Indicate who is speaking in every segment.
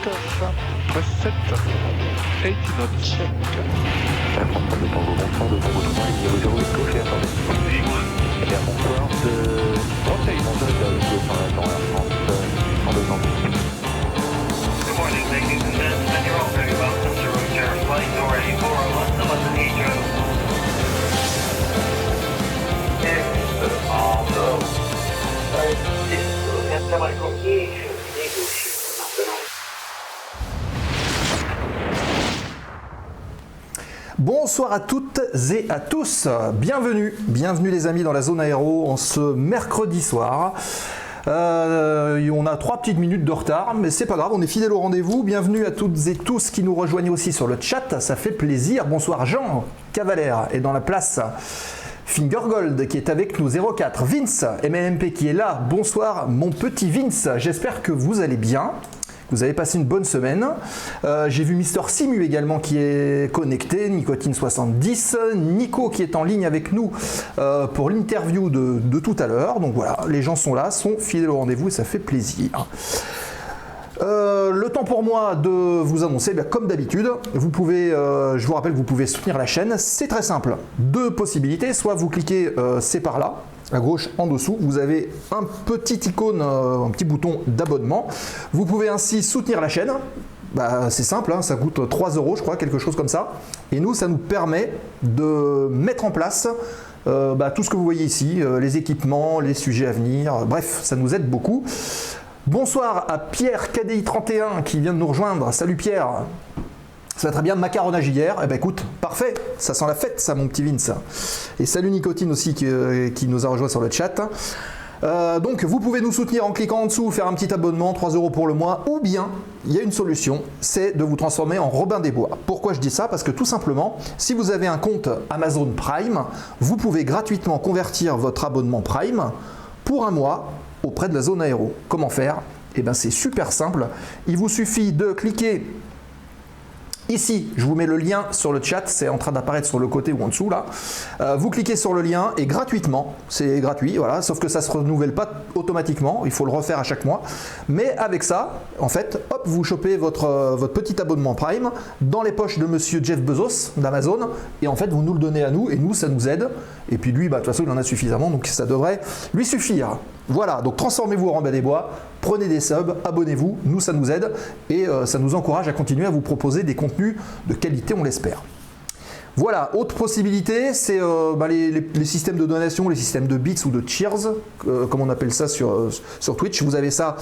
Speaker 1: press set, 80 knots, check.
Speaker 2: Contrôle de Tango, bonsoir de Tango 3, ligne 0 de gauche et attendez. Et bien bonsoir de...
Speaker 1: Rotate.
Speaker 2: Bonsoir de dans Air France, 102 Tango.
Speaker 3: Good morning, ladies and gentlemen. You're all very welcome to route your flight door A401 to London Heathrow.
Speaker 4: Bonsoir à toutes et à tous, bienvenue les amis dans la zone aéro en ce mercredi soir. On a 3 petites minutes de retard, mais c'est pas grave, on est fidèles au rendez-vous. Bienvenue à toutes et tous qui nous rejoignent aussi sur le chat, ça fait plaisir. Bonsoir Jean Cavalère et dans la place Fingergold qui est avec nous, 04, Vince MMP qui est là. Bonsoir mon petit Vince, j'espère que vous allez bien. Vous avez passé une bonne semaine. J'ai vu Mister Simu également qui est connecté, Nicotine70, Nico qui est en ligne avec nous pour l'interview de tout à l'heure. Donc voilà, les gens sont là, sont fidèles au rendez-vous et ça fait plaisir. Le temps pour moi de vous annoncer, comme d'habitude, vous pouvez, je vous rappelle que vous pouvez soutenir la chaîne, c'est très simple. 2 possibilités, soit vous cliquez, c'est par là, à gauche en dessous, vous avez un petit icône, un petit bouton d'abonnement. Vous pouvez ainsi soutenir la chaîne. C'est simple, hein, ça coûte 3 €, je crois, quelque chose comme ça. Et nous, ça nous permet de mettre en place tout ce que vous voyez ici, les équipements, les sujets à venir. Bref, ça nous aide beaucoup. Bonsoir à Pierre KDI31 qui vient de nous rejoindre. Salut Pierre. Ça va très bien, macaronnage hier. Eh ben écoute, parfait, ça sent la fête ça mon petit Vince. Et salut Nicotine aussi qui nous a rejoint sur le chat. Donc vous pouvez nous soutenir en cliquant en dessous, faire un petit abonnement, 3 € pour le mois, ou bien il y a une solution, c'est de vous transformer en Robin des Bois. Pourquoi je dis ça? Parce que tout simplement, si vous avez un compte Amazon Prime, vous pouvez gratuitement convertir votre abonnement Prime pour un mois auprès de la zone aéro. Comment faire? Eh bien c'est super simple, il vous suffit de cliquer ici, je vous mets le lien sur le chat, c'est en train d'apparaître sur le côté ou en dessous là. Vous cliquez sur le lien et gratuitement, c'est gratuit, voilà, sauf que ça ne se renouvelle pas automatiquement, il faut le refaire à chaque mois. Mais avec ça, en fait, hop, vous chopez votre petit abonnement Prime dans les poches de monsieur Jeff Bezos d'Amazon et en fait, vous nous le donnez à nous et nous, ça nous aide. Et puis lui, de toute façon, il en a suffisamment, donc ça devrait lui suffire. Voilà, donc transformez-vous en Robin des Bois, prenez des subs, abonnez-vous, nous ça nous aide et ça nous encourage à continuer à vous proposer des contenus de qualité, on l'espère. Voilà, autre possibilité, c'est les systèmes de donation, les systèmes de bits ou de cheers, comme on appelle ça sur Twitch. Vous avez ça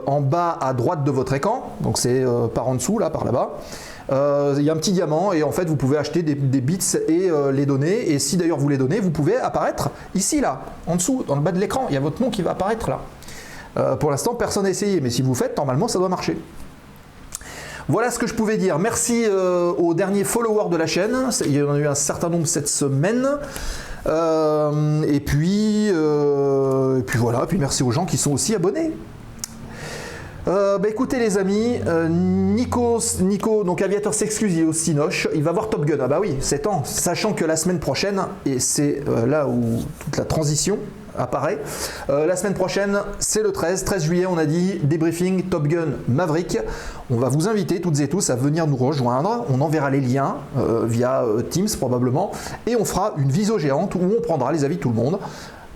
Speaker 4: en bas à droite de votre écran, donc c'est par en dessous, là, par là-bas. Il y a un petit diamant et en fait vous pouvez acheter des bits et les donner, et si d'ailleurs vous les donnez, vous pouvez apparaître ici là, en dessous, dans le bas de l'écran, il y a votre nom qui va apparaître là. Pour l'instant personne n'a essayé, mais si vous faites, normalement ça doit marcher. Voilà ce que je pouvais dire. Merci aux derniers followers de la chaîne, il y en a eu un certain nombre cette semaine. Et puis voilà, et puis merci aux gens qui sont aussi abonnés. Écoutez les amis, Nico, donc Aviateur s'excuse, il est au Cinoche, il va voir Top Gun. Ah bah oui, c'est temps, sachant que la semaine prochaine, et c'est là où toute la transition apparaît, la semaine prochaine, c'est le 13 juillet, on a dit, débriefing Top Gun Maverick. On va vous inviter toutes et tous à venir nous rejoindre, on enverra les liens via Teams probablement, et on fera une viso géante où on prendra les avis de tout le monde.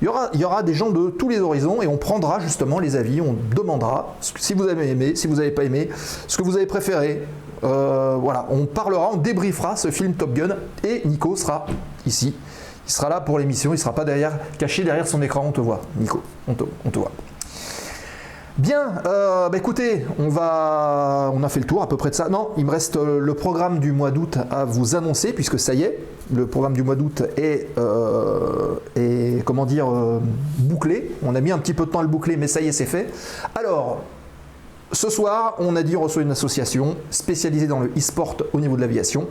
Speaker 4: Il y aura des gens de tous les horizons et on prendra justement les avis, on demandera si vous avez aimé, si vous n'avez pas aimé, ce que vous avez préféré. Voilà, on parlera, on débriefera ce film Top Gun et Nico sera ici. Il sera là pour l'émission, il ne sera pas caché derrière son écran, on te voit, Nico, on te voit. Bien, écoutez, on a fait le tour à peu près de ça. Non, il me reste le programme du mois d'août à vous annoncer, puisque ça y est, le programme du mois d'août est bouclé. On a mis un petit peu de temps à le boucler, mais ça y est, c'est fait. Alors, ce soir, on a dit on reçoit une association spécialisée dans le e-sport au niveau de l'aviation.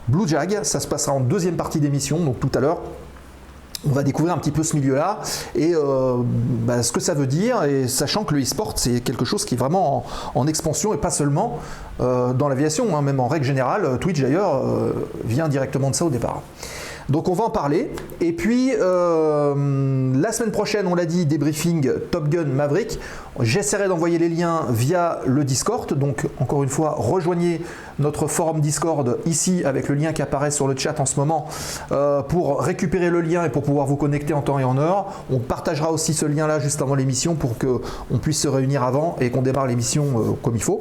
Speaker 4: Blue Jag, ça se passera en deuxième partie d'émission, donc tout à l'heure. On va découvrir un petit peu ce milieu-là et ce que ça veut dire, et sachant que le e-sport c'est quelque chose qui est vraiment en expansion et pas seulement dans l'aviation, hein, même en règle générale. Twitch d'ailleurs vient directement de ça au départ. Donc on va en parler. Et puis la semaine prochaine, on l'a dit, débriefing Top Gun Maverick. J'essaierai d'envoyer les liens via le Discord. Donc encore une fois, rejoignez notre forum Discord ici avec le lien qui apparaît sur le chat en ce moment pour récupérer le lien et pour pouvoir vous connecter en temps et en heure. On partagera aussi ce lien là juste avant l'émission pour qu'on puisse se réunir avant et qu'on démarre l'émission comme il faut.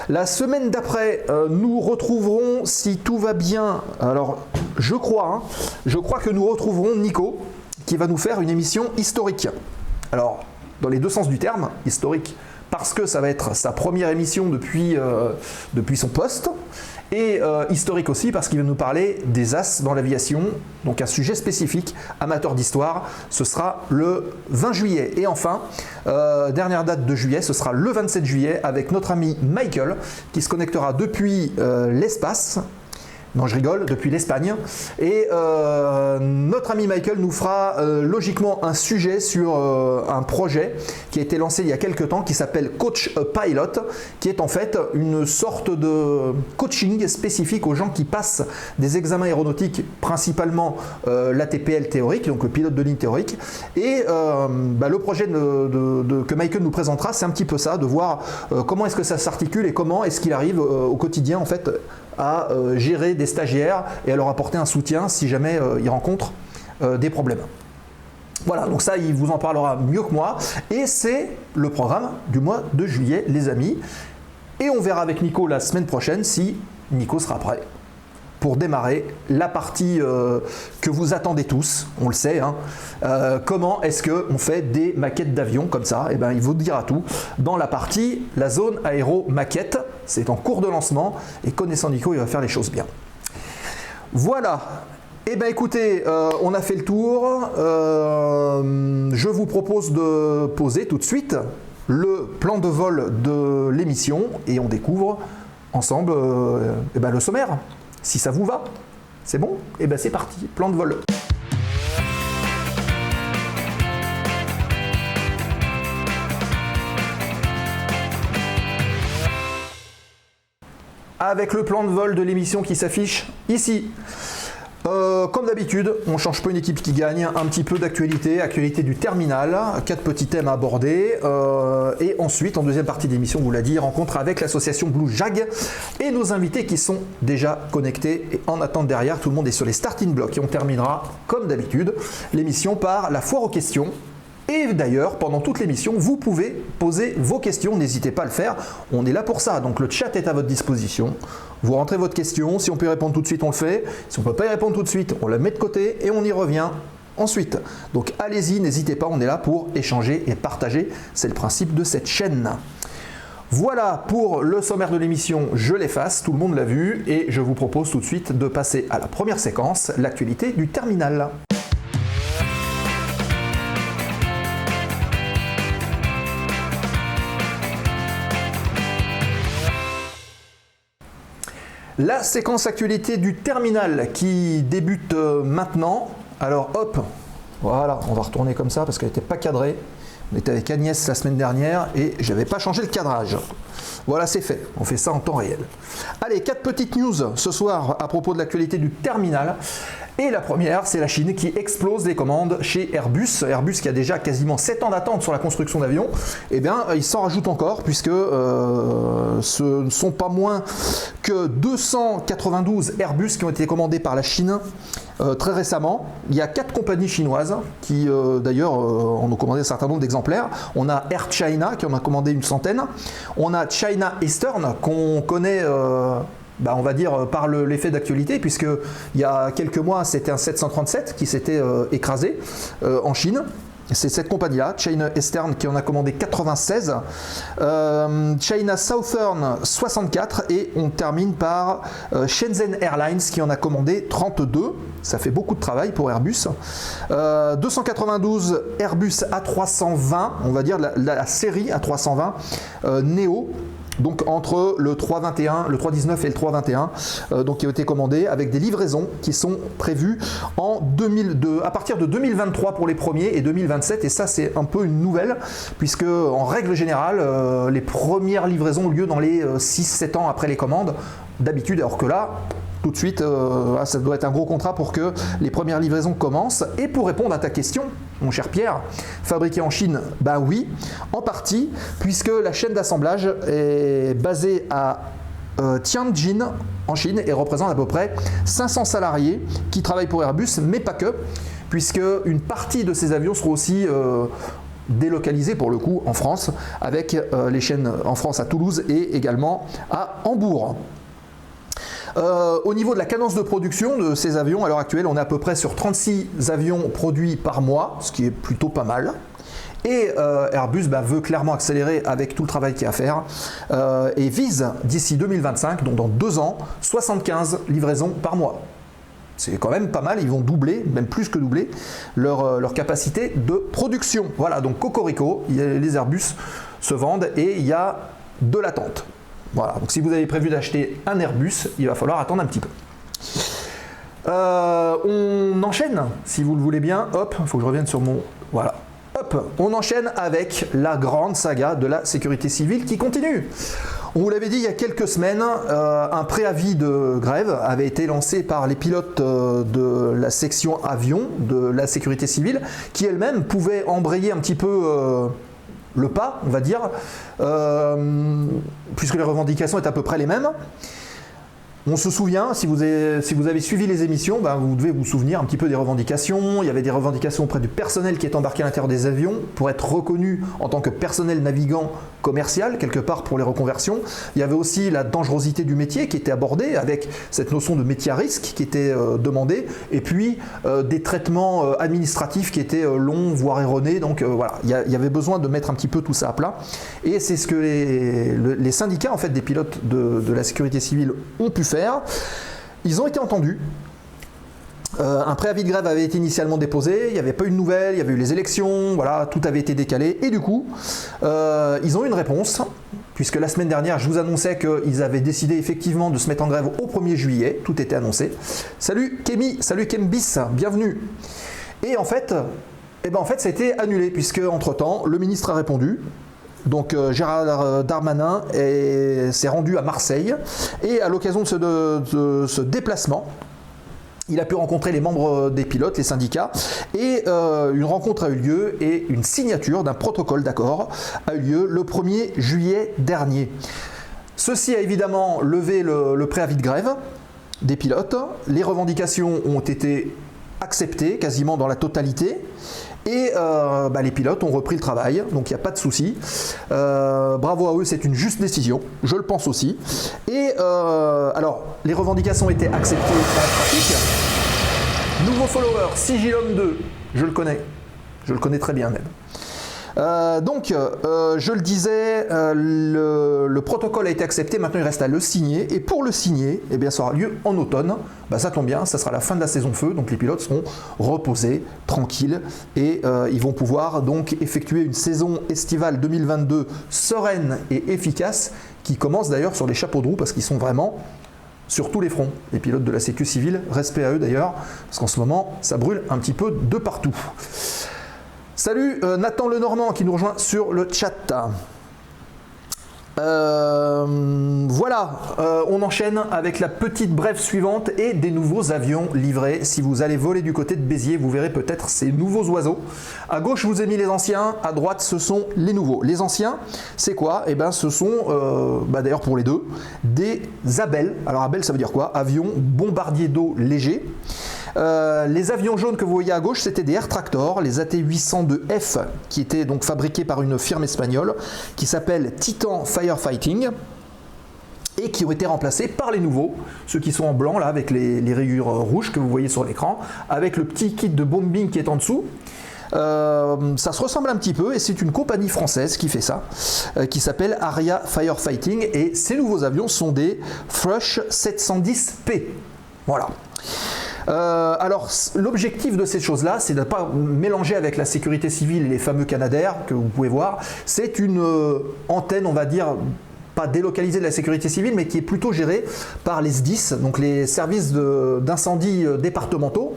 Speaker 4: La semaine d'après, nous retrouverons, si tout va bien, alors je crois que nous retrouverons Nico qui va nous faire une émission historique. Alors, dans les deux sens du terme, historique, parce que ça va être sa première émission depuis son poste, et historique aussi parce qu'il va nous parler des As dans l'aviation, donc un sujet spécifique, amateur d'histoire. Ce sera le 20 juillet. Et enfin, dernière date de juillet, ce sera le 27 juillet avec notre ami Michael qui se connectera depuis l'espace. Non, je rigole, depuis l'Espagne. Et notre ami Michael nous fera logiquement un sujet sur un projet qui a été lancé il y a quelques temps, qui s'appelle Coach a Pilot, qui est en fait une sorte de coaching spécifique aux gens qui passent des examens aéronautiques, principalement l'ATPL théorique, donc le pilote de ligne théorique. Et le projet que Michael nous présentera, c'est un petit peu ça, de voir comment est-ce que ça s'articule et comment est-ce qu'il arrive au quotidien en fait à gérer des stagiaires et à leur apporter un soutien si jamais ils rencontrent des problèmes. Voilà, donc ça, il vous en parlera mieux que moi. Et c'est le programme du mois de juillet, les amis. Et on verra avec Nico la semaine prochaine si Nico sera prêt pour démarrer la partie que vous attendez tous, on le sait. Comment est-ce qu'on fait des maquettes d'avions comme ça? Eh bien, il vous dira tout dans la partie, la zone aéro maquette. C'est en cours de lancement et connaissant Nico, il va faire les choses bien. Voilà. Eh bien écoutez, on a fait le tour. Je vous propose de poser tout de suite le plan de vol de l'émission et on découvre ensemble le sommaire. Si ça vous va, c'est bon? Eh bien c'est parti, plan de vol. Avec le plan de vol de l'émission qui s'affiche ici. Comme d'habitude, on ne change pas une équipe qui gagne, un petit peu d'actualité, actualité du terminal, 4 petits thèmes à aborder, et ensuite, en deuxième partie d'émission, on vous l'a dit, rencontre avec l'association Blue Jag et nos invités qui sont déjà connectés et en attente derrière, tout le monde est sur les starting blocks et on terminera, comme d'habitude, l'émission par la foire aux questions. Et d'ailleurs, pendant toute l'émission, vous pouvez poser vos questions, n'hésitez pas à le faire, on est là pour ça, donc le chat est à votre disposition. Vous rentrez votre question, si on peut y répondre tout de suite, on le fait. Si on ne peut pas y répondre tout de suite, on la met de côté et on y revient ensuite. Donc allez-y, n'hésitez pas, on est là pour échanger et partager, c'est le principe de cette chaîne. Voilà pour le sommaire de l'émission, je l'efface, tout le monde l'a vu, et je vous propose tout de suite de passer à la première séquence, l'actualité du terminal. La séquence actualité du terminal qui débute maintenant. Alors hop, voilà, on va retourner comme ça parce qu'elle n'était pas cadrée. On était avec Agnès la semaine dernière et j'avais pas changé le cadrage. Voilà, c'est fait, on fait ça en temps réel. Allez, 4 petites news ce soir à propos de l'actualité du terminal. Et la première, c'est la Chine qui explose les commandes chez Airbus. Airbus qui a déjà quasiment 7 ans d'attente sur la construction d'avions. Eh bien, il s'en rajoute encore puisque ce ne sont pas moins que 292 Airbus qui ont été commandés par la Chine très récemment. Il y a 4 compagnies chinoises qui d'ailleurs en ont commandé un certain nombre d'exemplaires. On a Air China qui en a commandé une centaine. On a China Eastern qu'on connaît... on va dire par l'effet d'actualité, puisque il y a quelques mois, c'était un 737 qui s'était écrasé en Chine. C'est cette compagnie-là, China Eastern, qui en a commandé 96, China Southern 64, et on termine par Shenzhen Airlines qui en a commandé 32. Ça fait beaucoup de travail pour Airbus. 292 Airbus A320, on va dire la série A320 Neo. Donc entre le 321, le 319 et le 321, donc qui ont été commandés avec des livraisons qui sont prévues en 2002, à partir de 2023 pour les premiers et 2027. Et ça, c'est un peu une nouvelle, puisque en règle générale, les premières livraisons ont lieu dans les 6-7 ans après les commandes, d'habitude, alors que là, tout de suite, ça doit être un gros contrat pour que les premières livraisons commencent. Et pour répondre à ta question, mon cher Pierre, fabriqué en Chine, bah oui, en partie, puisque la chaîne d'assemblage est basée à Tianjin en Chine et représente à peu près 500 salariés qui travaillent pour Airbus, mais pas que, puisque une partie de ces avions seront aussi délocalisés pour le coup en France, avec les chaînes en France à Toulouse et également à Hambourg. Au niveau de la cadence de production de ces avions, à l'heure actuelle, on est à peu près sur 36 avions produits par mois, ce qui est plutôt pas mal. Et Airbus veut clairement accélérer avec tout le travail qu'il y a à faire et vise d'ici 2025, donc dans 2 ans, 75 livraisons par mois. C'est quand même pas mal, ils vont doubler, même plus que doubler, leur capacité de production. Voilà, donc cocorico, les Airbus se vendent et il y a de l'attente. Voilà, donc si vous avez prévu d'acheter un Airbus, il va falloir attendre un petit peu. On enchaîne, si vous le voulez bien. Hop, il faut que je revienne sur mon... Voilà. Hop, on enchaîne avec la grande saga de la sécurité civile qui continue. On vous l'avait dit il y a quelques semaines, un préavis de grève avait été lancé par les pilotes de la section avion de la sécurité civile, qui elle-même pouvait embrayer un petit peu le pas, on va dire, puisque les revendications étaient à peu près les mêmes. On se souvient, si vous avez suivi les émissions, vous devez vous souvenir un petit peu des revendications. Il y avait des revendications auprès du personnel qui est embarqué à l'intérieur des avions pour être reconnu en tant que personnel navigant commercial, quelque part pour les reconversions. Il y avait aussi la dangerosité du métier qui était abordée avec cette notion de métier à risque qui était demandée, et puis des traitements administratifs qui étaient longs, voire erronés. Donc voilà, il y avait besoin de mettre un petit peu tout ça à plat. Et c'est ce que les syndicats en fait, des pilotes de la sécurité civile ont pu faire. Ils ont été entendus. Un préavis de grève avait été initialement déposé, il n'y avait pas eu de nouvelles, il y avait eu les élections, voilà, tout avait été décalé. Et du coup, ils ont eu une réponse, puisque la semaine dernière, je vous annonçais qu'ils avaient décidé effectivement de se mettre en grève au 1er juillet, tout était annoncé. Salut Kémy, salut Kembis, bienvenue. Et en fait, ça a été annulé, puisque entre-temps, le ministre a répondu. Donc Gérald Darmanin s'est rendu à Marseille et à l'occasion de ce déplacement, il a pu rencontrer les membres des pilotes, les syndicats, et une rencontre a eu lieu et une signature d'un protocole d'accord a eu lieu le 1er juillet dernier. Ceci a évidemment levé le préavis de grève des pilotes, les revendications ont été acceptées quasiment dans la totalité. Et les pilotes ont repris le travail, donc il n'y a pas de souci. Bravo à eux, c'est une juste décision, je le pense aussi. Et alors, les revendications ont été acceptées en pratique. Nouveau follower, Sigilum 2, je le connais très bien même. Je le disais, le protocole a été accepté, maintenant il reste à le signer, et pour le signer, ça aura lieu en automne. Ça tombe bien, ça sera la fin de la saison feu, donc les pilotes seront reposés, tranquilles, et ils vont pouvoir donc effectuer une saison estivale 2022 sereine et efficace, qui commence d'ailleurs sur les chapeaux de roue, parce qu'ils sont vraiment sur tous les fronts. Les pilotes de la sécu civile, respect à eux d'ailleurs, parce qu'en ce moment, ça brûle un petit peu de partout. Salut Nathan Lenormand qui nous rejoint sur le chat. Voilà, on enchaîne avec la petite brève suivante et des nouveaux avions livrés. Si vous allez voler du côté de Béziers, vous verrez peut-être ces nouveaux oiseaux. À gauche, je vous ai mis les anciens, à droite, ce sont les nouveaux. Les anciens, c'est quoi ? Ce sont, d'ailleurs pour les deux, des Abel. Alors Abel, ça veut dire quoi ? Avion bombardier d'eau léger. Les avions jaunes que vous voyez à gauche, c'était des Air Tractor, les AT802F, qui étaient donc fabriqués par une firme espagnole qui s'appelle Titan Firefighting et qui ont été remplacés par les nouveaux, ceux qui sont en blanc là avec les rayures rouges que vous voyez sur l'écran, avec le petit kit de bombing qui est en dessous. Ça se ressemble un petit peu et c'est une compagnie française qui fait ça, qui s'appelle Aria Firefighting, et ces nouveaux avions sont des Thrush 710P. Voilà. Alors, l'objectif de ces choses-là, c'est de ne pas mélanger avec la sécurité civile et les fameux Canadair que vous pouvez voir. C'est une antenne, on va dire, pas délocalisée de la sécurité civile, mais qui est plutôt gérée par les SDIS, donc les services d'incendie départementaux.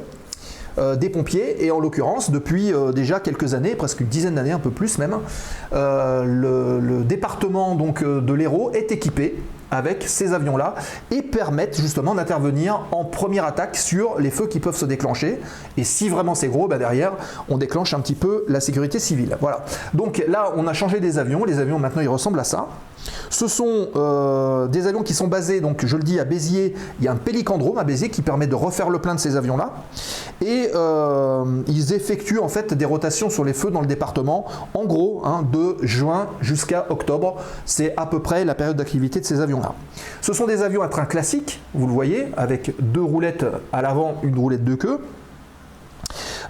Speaker 4: des pompiers, et en l'occurrence depuis déjà quelques années, presque une dizaine d'années, un peu plus même, le département donc, de l'Hérault est équipé avec ces avions-là et permettent justement d'intervenir en première attaque sur les feux qui peuvent se déclencher. Et si vraiment c'est gros, derrière, on déclenche un petit peu la sécurité civile. Voilà. Donc là, on a changé des avions. Les avions, maintenant, ils ressemblent à ça. Ce sont des avions qui sont basés, donc je le dis, à Béziers. Il y a un pélicandrome à Béziers qui permet de refaire le plein de ces avions-là. Et ils effectuent en fait des rotations sur les feux dans le département, en gros, de juin jusqu'à octobre. C'est à peu près la période d'activité de ces avions-là. Ce sont des avions à train classique, vous le voyez, avec 2 roulettes à l'avant, une roulette de queue.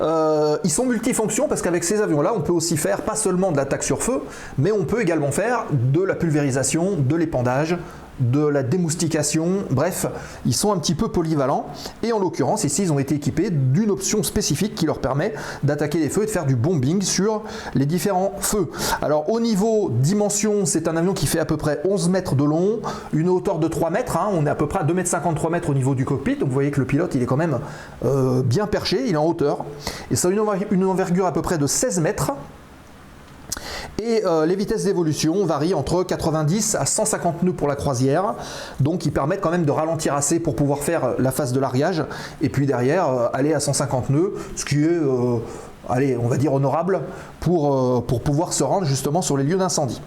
Speaker 4: Ils sont multifonctions parce qu'avec ces avions-là, on peut aussi faire pas seulement de l'attaque sur feu, mais on peut également faire de la pulvérisation, de l'épandage, de la démoustication, bref, ils sont un petit peu polyvalents. Et en l'occurrence, ici, ils ont été équipés d'une option spécifique qui leur permet d'attaquer les feux et de faire du bombing sur les différents feux. Alors au niveau dimension, c'est un avion qui fait à peu près 11 mètres de long, une hauteur de 3 mètres, on est à peu près à 2,53 m au niveau du cockpit, donc vous voyez que le pilote il est quand même bien perché, il est en hauteur, et ça a une envergure à peu près de 16 mètres. Et les vitesses d'évolution varient entre 90 à 150 nœuds pour la croisière, donc ils permettent quand même de ralentir assez pour pouvoir faire la phase de largage, et puis derrière aller à 150 nœuds, ce qui est, allez, on va dire honorable pour pouvoir se rendre justement sur les lieux d'incendie.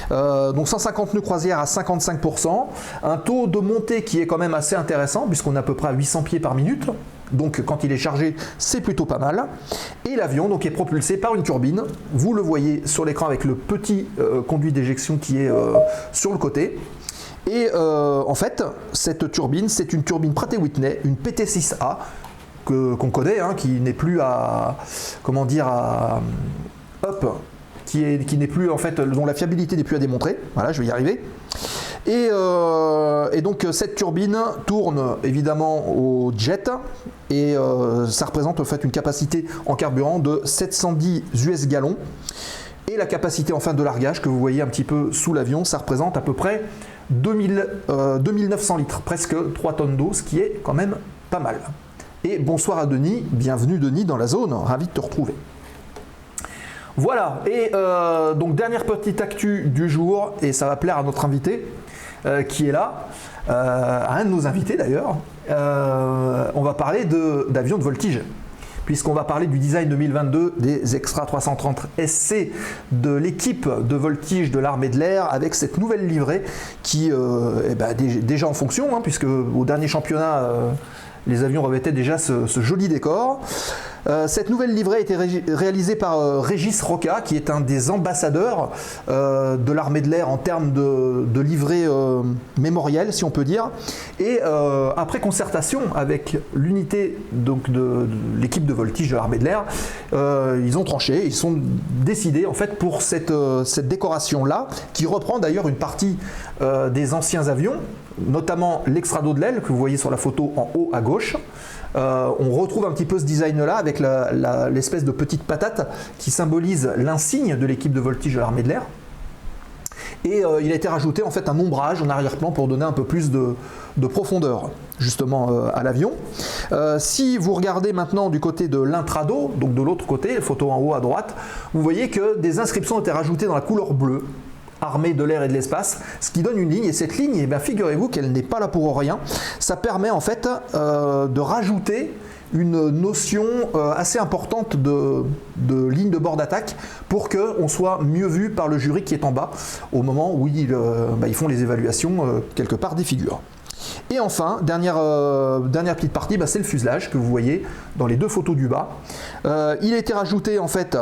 Speaker 4: Donc 150 nœuds croisière à 55%, un taux de montée qui est quand même assez intéressant puisqu'on est à peu près à 800 pieds par minute. Donc quand il est chargé, c'est plutôt pas mal. Et l'avion donc est propulsé par une turbine. Vous le voyez sur l'écran avec le petit conduit d'éjection qui est sur le côté. Et en fait, cette turbine, c'est une turbine Pratt & Whitney, une PT6A qu'on connaît, qui n'est plus à, comment dire, à qui n'est plus en fait, dont la fiabilité n'est plus à démontrer. Voilà, je vais y arriver. Et donc cette turbine tourne évidemment au jet et ça représente en fait une capacité en carburant de 710 US gallons. Et la capacité en fin de largage que vous voyez un petit peu sous l'avion, ça représente à peu près 2900 litres, presque 3 tonnes d'eau, ce qui est quand même pas mal. Et bonsoir à Denis, bienvenue Denis dans la zone, ravi de te retrouver. Voilà, et donc dernière petite actu du jour, et ça va plaire à notre invité qui est là, à un de nos invités d'ailleurs. On va parler d'avions de voltige, puisqu'on va parler du design 2022 des Extra 330 SC de l'équipe de voltige de l'armée de l'air, avec cette nouvelle livrée qui est déjà en fonction, puisque au dernier championnat, les avions revêtaient déjà ce joli décor. Cette nouvelle livrée a été réalisée par Régis Roca, qui est un des ambassadeurs de l'armée de l'air en termes de livrée mémorielle, si on peut dire. Et après concertation avec l'unité de l'équipe de voltige de l'armée de l'air, ils ont tranché, ils sont décidés en fait pour cette décoration-là, qui reprend d'ailleurs une partie des anciens avions, notamment l'extrado de l'aile que vous voyez sur la photo en haut à gauche. On retrouve un petit peu ce design-là avec l'espèce de petite patate qui symbolise l'insigne de l'équipe de voltige de l'armée de l'air. Et il a été rajouté en fait un ombrage en arrière-plan pour donner un peu plus de profondeur justement à l'avion. Si vous regardez maintenant du côté de l'intrado, donc de l'autre côté, photo en haut à droite, vous voyez que des inscriptions ont été rajoutées dans la couleur bleue. Armée de l'air et de l'espace, ce qui donne une ligne, et cette ligne, figurez-vous qu'elle n'est pas là pour rien. Ça permet en fait de rajouter une notion assez importante de ligne de bord d'attaque pour qu'on soit mieux vu par le jury qui est en bas au moment où ils font les évaluations quelque part des figures. Et enfin, dernière petite partie, c'est le fuselage que vous voyez dans les deux photos du bas. Il a été rajouté en fait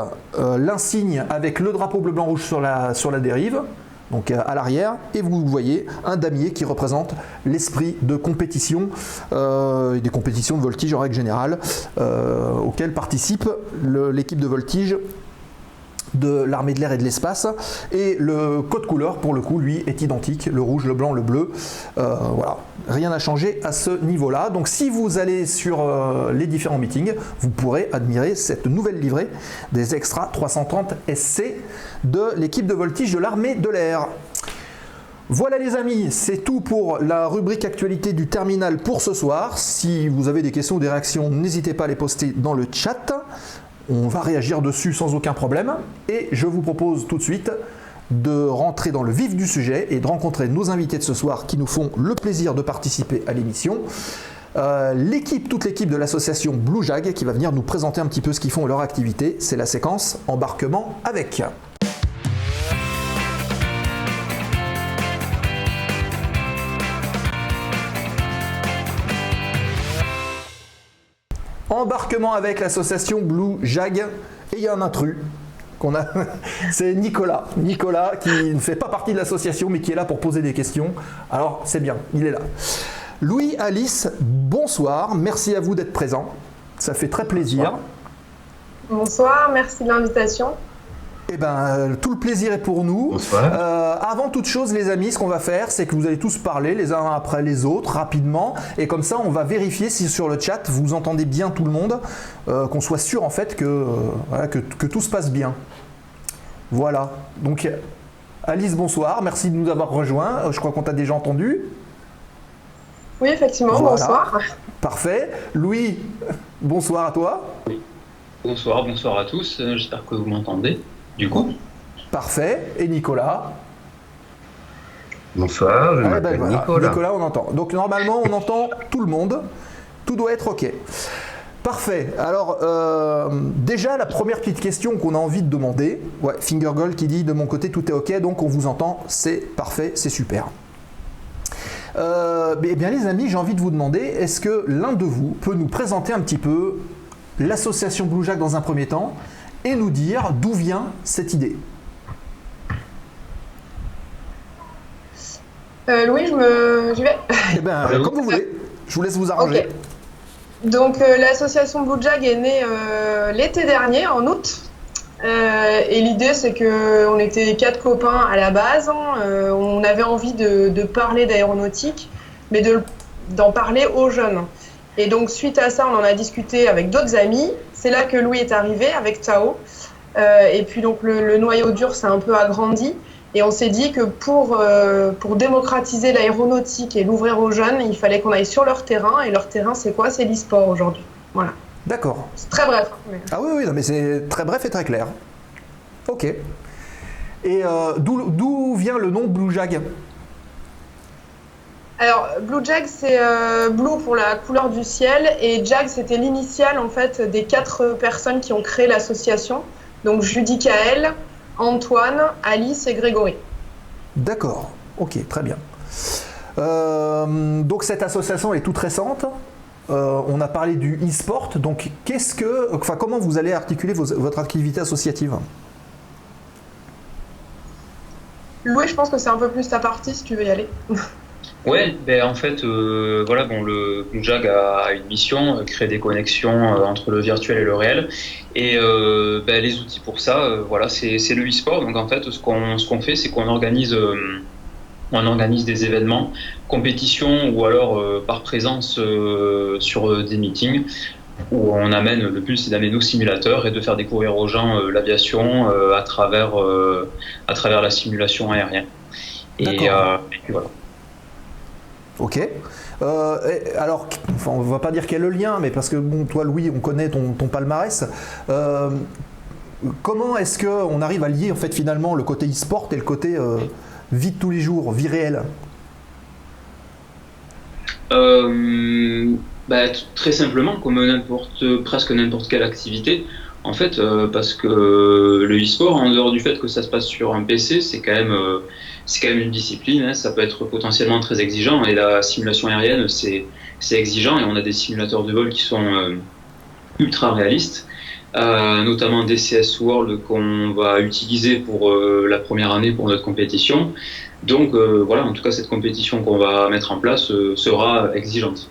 Speaker 4: l'insigne avec le drapeau bleu blanc rouge sur la dérive, donc à l'arrière, et vous voyez un damier qui représente l'esprit de compétition, des compétitions de voltige en règle générale, auxquelles participe l'équipe de voltige de l'armée de l'air et de l'espace, et le code couleur pour le coup lui est identique, le rouge, le blanc, le bleu, voilà, rien n'a changé à ce niveau là. Donc si vous allez sur les différents meetings, vous pourrez admirer cette nouvelle livrée des Extra 330 SC de l'équipe de voltige de l'armée de l'air. Voilà les amis, c'est tout pour la rubrique actualité du terminal pour ce soir. Si vous avez des questions ou des réactions, n'hésitez pas à les poster dans le chat. On va réagir dessus sans aucun problème. Et je vous propose tout de suite de rentrer dans le vif du sujet et de rencontrer nos invités de ce soir qui nous font le plaisir de participer à l'émission. Toute l'équipe de l'association Blue Jag qui va venir nous présenter un petit peu ce qu'ils font et leur activité. C'est la séquence embarquement avec. Embarquement avec l'association Blue Jag. Et il y a un intrus qu'on a, c'est Nicolas. Nicolas qui ne fait pas partie de l'association mais qui est là pour poser des questions. Alors c'est bien, il est là. Louis, Alice, bonsoir. Merci à vous d'être présents. Ça fait très plaisir.
Speaker 5: Bonsoir, merci de l'invitation.
Speaker 4: Eh ben, tout le plaisir est pour nous. Avant toute chose, les amis, ce qu'on va faire, c'est que vous allez tous parler les uns après les autres, rapidement. Et comme ça, on va vérifier si sur le chat, vous entendez bien tout le monde, qu'on soit sûr en fait que tout se passe bien. Voilà. Donc, Alice, bonsoir. Merci de nous avoir rejoints. Je crois qu'on t'a déjà entendu.
Speaker 5: Oui, effectivement,
Speaker 4: voilà.
Speaker 5: Bonsoir.
Speaker 4: Parfait. Louis, bonsoir à toi.
Speaker 6: Oui. Bonsoir à tous. J'espère que vous m'entendez. Du coup.
Speaker 4: Parfait. Et Nicolas?
Speaker 7: Bonsoir, je m'appelle
Speaker 4: voilà.
Speaker 7: Nicolas.
Speaker 4: Nicolas, on entend. Donc normalement, on entend tout le monde. Tout doit être OK. Parfait. Alors, déjà, la première petite question qu'on a envie de demander. Ouais, Fingergold qui dit de mon côté, tout est OK, donc on vous entend. C'est parfait, c'est super. Eh bien, les amis, j'ai envie de vous demander, est-ce que l'un de vous peut nous présenter un petit peu l'association Blue Jag dans un premier temps et nous dire d'où vient cette idée?
Speaker 5: Louis, j'y vais.
Speaker 4: Eh bien, comme vous voulez. Je vous laisse vous arranger.
Speaker 5: Okay. Donc, l'association Blue Jag est née l'été dernier, en août. Et l'idée, c'est qu'on était 4 copains à la base. On avait envie de parler d'aéronautique, mais d'en parler aux jeunes. Et donc, suite à ça, on en a discuté avec d'autres amis. C'est là que Louis est arrivé avec Tao. Et puis, donc, le noyau dur s'est un peu agrandi. Et on s'est dit que pour démocratiser l'aéronautique et l'ouvrir aux jeunes, il fallait qu'on aille sur leur terrain. Et leur terrain, c'est quoi? C'est l'e-sport aujourd'hui. Voilà.
Speaker 4: D'accord.
Speaker 5: C'est très bref. Mais...
Speaker 4: Ah oui, non, mais c'est très bref et très clair. Ok. Et d'où vient le nom Blue Jag?
Speaker 5: Alors, Blue Jag, c'est blue pour la couleur du ciel, et Jag, c'était l'initiale en fait des 4 personnes qui ont créé l'association. Donc Judicaël, Antoine, Alice et Grégory. D'accord.
Speaker 4: Ok, très bien. Donc cette association est toute récente. On a parlé du e-sport. Donc comment vous allez articuler votre activité associative?
Speaker 5: Louis, je pense que c'est un peu plus ta partie si tu veux y aller.
Speaker 6: Ouais, ben en fait, voilà, bon, le Blue Jag a une mission, créer des connexions entre le virtuel et le réel. Et ben, les outils pour ça, voilà, c'est le e-sport. Donc en fait, ce qu'on fait, c'est qu'on organise des événements, compétitions ou alors par présence sur des meetings où le but c'est d'amener nos simulateurs et de faire découvrir aux gens l'aviation à travers la simulation aérienne. Et puis voilà.
Speaker 4: Ok. Alors, on ne va pas dire quel est le lien, mais parce que bon, toi Louis, on connaît ton palmarès. Comment est-ce qu'on arrive à lier en fait finalement le côté e-sport et le côté vie de tous les jours, vie réelle?
Speaker 6: Très simplement, comme presque n'importe quelle activité, en fait, parce que le e-sport, en dehors du fait que ça se passe sur un PC, c'est quand même une discipline, hein, ça peut être potentiellement très exigeant, et la simulation aérienne, c'est exigeant, et on a des simulateurs de vol qui sont ultra réalistes, notamment DCS World qu'on va utiliser pour la première année pour notre compétition. Donc voilà, en tout cas cette compétition qu'on va mettre en place sera exigeante.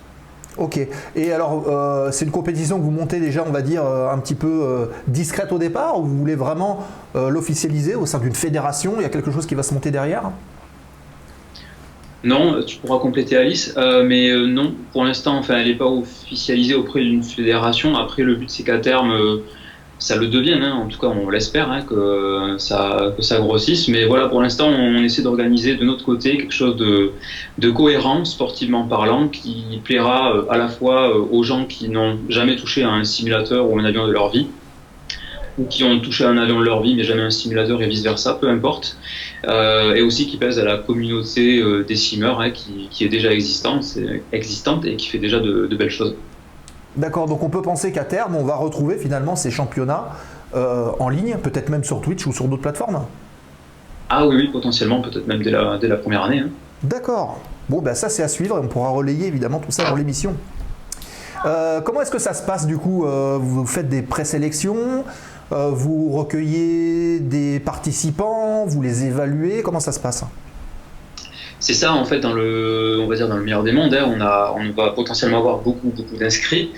Speaker 4: Ok, et alors c'est une compétition que vous montez déjà, on va dire, un petit peu discrète au départ, ou vous voulez vraiment l'officialiser au sein d'une fédération? Il y a quelque chose qui va se monter derrière?
Speaker 6: Non, tu pourras compléter Alice, mais non, pour l'instant, enfin, elle n'est pas officialisée auprès d'une fédération. Après, le but c'est qu'à terme, ça le devient, hein, en tout cas on l'espère, hein, que ça grossisse. Mais voilà, pour l'instant, on essaie d'organiser de notre côté quelque chose de cohérent, sportivement parlant, qui plaira à la fois aux gens qui n'ont jamais touché à un simulateur ou un avion de leur vie, ou qui ont touché à un avion de leur vie mais jamais un simulateur et vice-versa, peu importe, et aussi qui pèse à la communauté des simmers, hein, qui est déjà existante et qui fait déjà de belles choses.
Speaker 4: D'accord, donc on peut penser qu'à terme, on va retrouver finalement ces championnats en ligne, peut-être même sur Twitch ou sur d'autres plateformes?
Speaker 6: Ah oui, oui, potentiellement, peut-être même dès la première année. Hein.
Speaker 4: D'accord. Bon, ben ça c'est à suivre et on pourra relayer évidemment tout ça dans l'émission. Comment est-ce que ça se passe du coup? Vous faites des présélections, vous recueillez des participants, vous les évaluez, comment ça se passe?
Speaker 6: C'est ça, en fait, on va dire dans le meilleur des mondes, hein, on va potentiellement avoir beaucoup d'inscrits.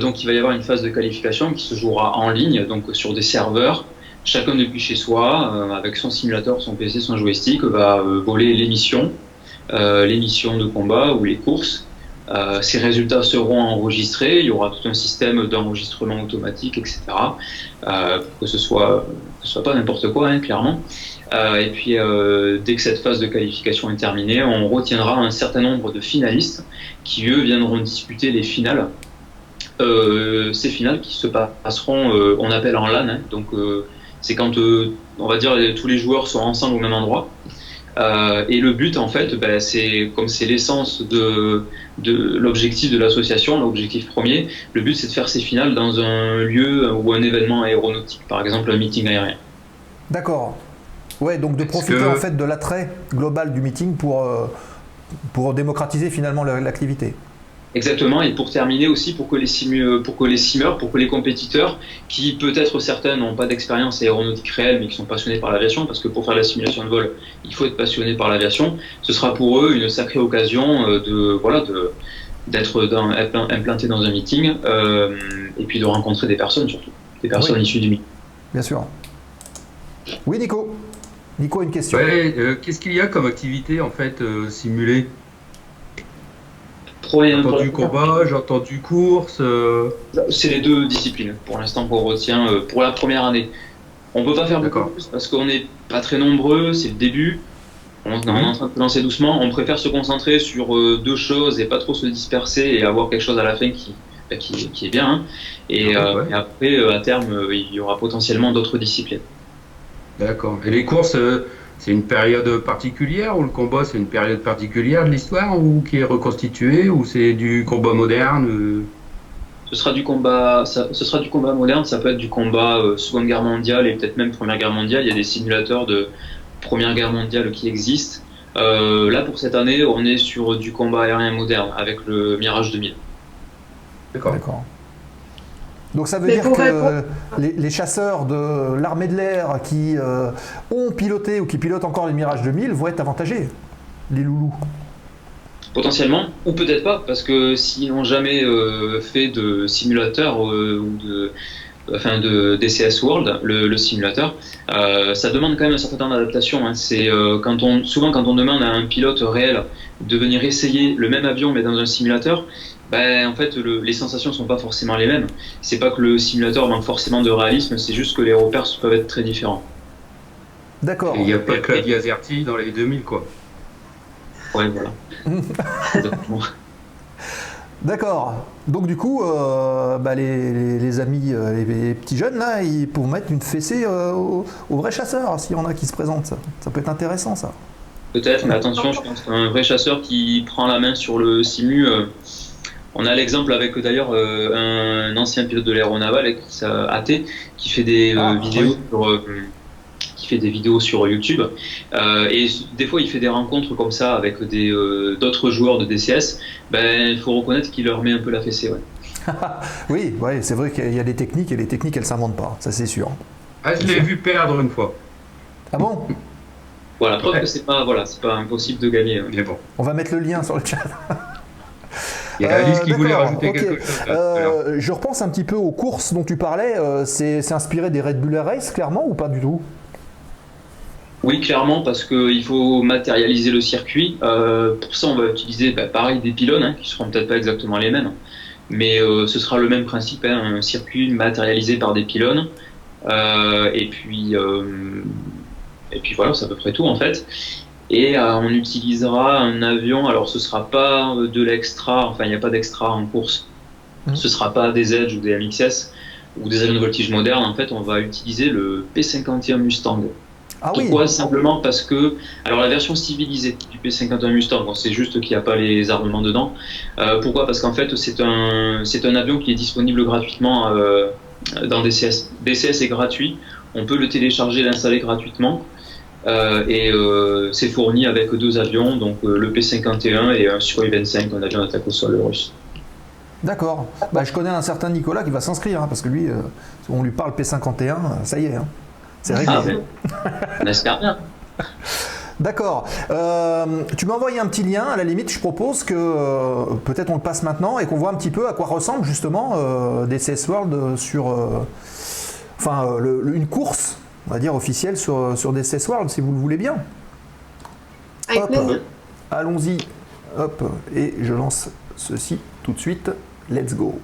Speaker 6: Donc il va y avoir une phase de qualification qui se jouera en ligne, donc sur des serveurs. Chacun depuis chez soi, avec son simulateur, son PC, son joystick, va voler l'émission de combat ou les courses. Ces résultats seront enregistrés, il y aura tout un système d'enregistrement automatique, etc. Pour que ce soit pas n'importe quoi, hein, clairement. Et puis, dès que cette phase de qualification est terminée, on retiendra un certain nombre de finalistes qui, eux, viendront disputer les finales. Ces finales qui se passeront, on appelle en LAN, hein, donc c'est quand, on va dire, tous les joueurs sont ensemble au même endroit. Et le but, en fait, c'est comme c'est l'essence de l'objectif de l'association, l'objectif premier, le but c'est de faire ces finales dans un lieu ou un événement aéronautique, par exemple un meeting aérien.
Speaker 4: D'accord. Ouais, donc de profiter en fait de l'attrait global du meeting pour démocratiser finalement l'activité.
Speaker 6: Exactement, et pour terminer aussi, pour que les simmers, pour que les compétiteurs, qui peut-être certains n'ont pas d'expérience aéronautique réelle, mais qui sont passionnés par l'aviation, parce que pour faire la simulation de vol, il faut être passionné par l'aviation, ce sera pour eux une sacrée occasion d'être implanté dans un meeting, et puis de rencontrer des personnes surtout, des personnes issues du meeting.
Speaker 4: Bien sûr. Oui, Nico. Nico a une question.
Speaker 7: Ouais, qu'est-ce qu'il y a comme activité en fait simulée?
Speaker 6: J'ai
Speaker 7: entendu combat, j'ai entendu course.
Speaker 6: C'est les deux disciplines pour l'instant qu'on retient pour la première année. On peut pas faire beaucoup plus parce qu'on n'est pas très nombreux, c'est le début. On est en train de lancer doucement. On préfère se concentrer sur deux choses et pas trop se disperser et avoir quelque chose à la fin qui est bien. Hein. Et après, à terme, il y aura potentiellement d'autres disciplines.
Speaker 7: D'accord. Et les courses, c'est une période particulière ou le combat c'est une période particulière de l'histoire ou qui est reconstituée ou c'est du combat moderne?
Speaker 6: Ce sera du combat moderne, ça peut être du combat Seconde Guerre mondiale et peut-être même Première Guerre mondiale. Il y a des simulateurs de Première Guerre mondiale qui existent. Là pour cette année, on est sur du combat aérien moderne avec le Mirage 2000.
Speaker 7: D'accord.
Speaker 4: Donc ça veut dire que les chasseurs de l'armée de l'air qui ont piloté ou qui pilotent encore les Mirage 2000 vont être avantagés, les loulous.
Speaker 6: Potentiellement, ou peut-être pas, parce que s'ils n'ont jamais fait de simulateur ou de DCS World, le simulateur, ça demande quand même un certain temps d'adaptation. Hein. C'est souvent quand on demande à un pilote réel de venir essayer le même avion mais dans un simulateur, en fait, les sensations sont pas forcément les mêmes. C'est pas que le simulateur manque forcément de réalisme, c'est juste que les repères peuvent être très différents.
Speaker 4: D'accord.
Speaker 7: Il n'y a pas que la Azerty dans les 2000, quoi.
Speaker 6: Ouais, voilà. Exactement.
Speaker 4: D'accord. Donc du coup, les amis, les petits jeunes là, ils pourront mettre une fessée aux vrais chasseurs s'il y en a qui se présentent. Ça peut être intéressant ça.
Speaker 6: Peut-être, mais attention, je pense qu'un vrai chasseur qui prend la main sur le simu. On a l'exemple avec d'ailleurs un ancien pilote de l'aéronaval, AT, qui fait des vidéos sur YouTube. Et des fois, il fait des rencontres comme ça avec d'autres joueurs de DCS. Il faut reconnaître qu'il leur met un peu la fessée. Ouais.
Speaker 4: Oui, c'est vrai qu'il y a des techniques et les techniques, elles ne s'inventent pas, ça c'est sûr.
Speaker 7: Ah, je l'ai vu perdre une fois.
Speaker 4: Ah bon?
Speaker 6: Voilà, preuve que c'est pas impossible de gagner.
Speaker 7: Mais bon.
Speaker 4: On va mettre le lien sur le chat.
Speaker 7: Il y a Alice qui voulait rajouter quelque chose.
Speaker 4: Je repense un petit peu aux courses dont tu parlais. C'est inspiré des Red Bull Race, clairement, ou pas du tout?
Speaker 6: Oui, clairement, parce qu'il faut matérialiser le circuit. Pour ça, on va utiliser pareil des pylônes, qui ne seront peut-être pas exactement les mêmes. Mais ce sera le même principe, hein, un circuit matérialisé par des pylônes. Et puis voilà, c'est à peu près tout en fait. Et on utilisera un avion, alors ce sera pas de l'extra, enfin il n'y a pas d'extra en course. Ce sera pas des Edge ou des MXS ou des avions de voltige modernes. En fait, on va utiliser le P-51 Mustang.
Speaker 4: Ah
Speaker 6: Pourquoi?
Speaker 4: oui.
Speaker 6: Simplement parce que, alors la version civilisée du P-51 Mustang, bon, c'est juste qu'il n'y a pas les armements dedans. Pourquoi? Parce qu'en fait, c'est un avion qui est disponible gratuitement dans DCS. DCS est gratuit, on peut le télécharger, l'installer gratuitement. C'est fourni avec 2 avions, donc le P-51 et un Sukhoi 25, un avion d'attaque au sol russe.
Speaker 4: D'accord. Bah, je connais un certain Nicolas qui va s'inscrire, hein, parce que lui, on lui parle P51, ça y est, hein. C'est réglé.
Speaker 6: Ah, ben, on espère bien.
Speaker 4: D'accord. Tu m'as envoyé un petit lien, à la limite, je propose que peut-être on le passe maintenant et qu'on voit un petit peu à quoi ressemble justement DCS World sur une course, on va dire officielle sur DCS World, si vous le voulez bien.
Speaker 5: Avec plaisir.
Speaker 4: Allons-y. Hop, et je lance ceci tout de suite. Let's go.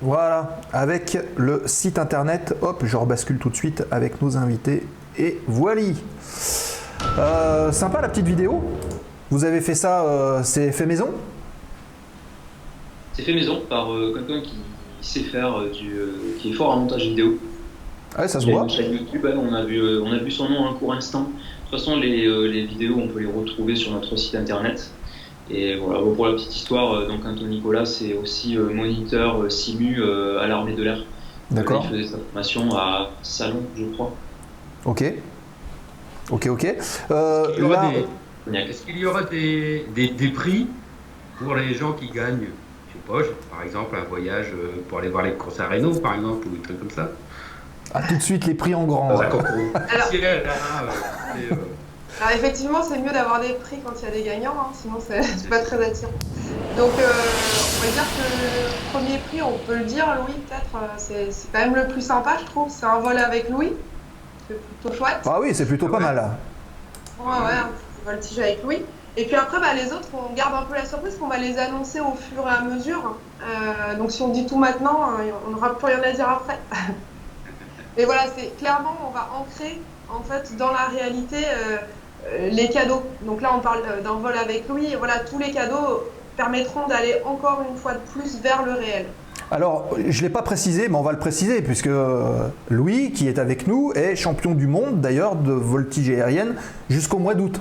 Speaker 4: Voilà, avec le site internet, hop, je rebascule tout de suite avec nos invités, et voilà. Sympa la petite vidéo. Vous avez fait ça, c'est fait maison?
Speaker 6: C'est fait maison par quelqu'un qui sait faire qui est fort en montage vidéo.
Speaker 4: Ouais, ça se
Speaker 6: Il y a
Speaker 4: voit.
Speaker 6: une chaîne YouTube, hein, on a vu son nom un court instant. De toute façon, les vidéos, on peut les retrouver sur notre site internet. Et voilà, bon, pour la petite histoire, donc Anton Nicolas, c'est aussi moniteur SIMU à l'armée de l'air.
Speaker 4: D'accord.
Speaker 6: Il faisait sa formation à Salon, je crois.
Speaker 4: Ok.
Speaker 7: Est-ce qu'il y aura des prix pour les gens qui gagnent, je sais pas, par exemple un voyage pour aller voir les courses à Renault, par exemple, ou des trucs comme ça?
Speaker 4: Ah, tout de suite les prix en grand.
Speaker 7: Dans un
Speaker 4: Ouais.
Speaker 7: concours officiel,
Speaker 5: Alors effectivement, c'est mieux d'avoir des prix quand il y a des gagnants, hein, sinon c'est pas très attirant. Donc on va dire que le premier prix, on peut le dire, Louis, peut-être, c'est quand même le plus sympa, je trouve. C'est un vol avec Louis, c'est plutôt chouette.
Speaker 4: Ah oui, c'est plutôt pas mal là.
Speaker 5: Ouais, on voltige avec Louis. Et puis après, les autres, on garde un peu la surprise qu'on va les annoncer au fur et à mesure. Donc si on dit tout maintenant, on n'aura plus rien à dire après. Et voilà, c'est clairement, on va ancrer en fait dans la réalité les cadeaux. Donc là, on parle d'un vol avec Louis. Et voilà, tous les cadeaux permettront d'aller encore une fois de plus vers le réel.
Speaker 4: Alors, je ne l'ai pas précisé, mais on va le préciser, puisque Louis, qui est avec nous, est champion du monde d'ailleurs de voltige aérienne jusqu'au mois d'août.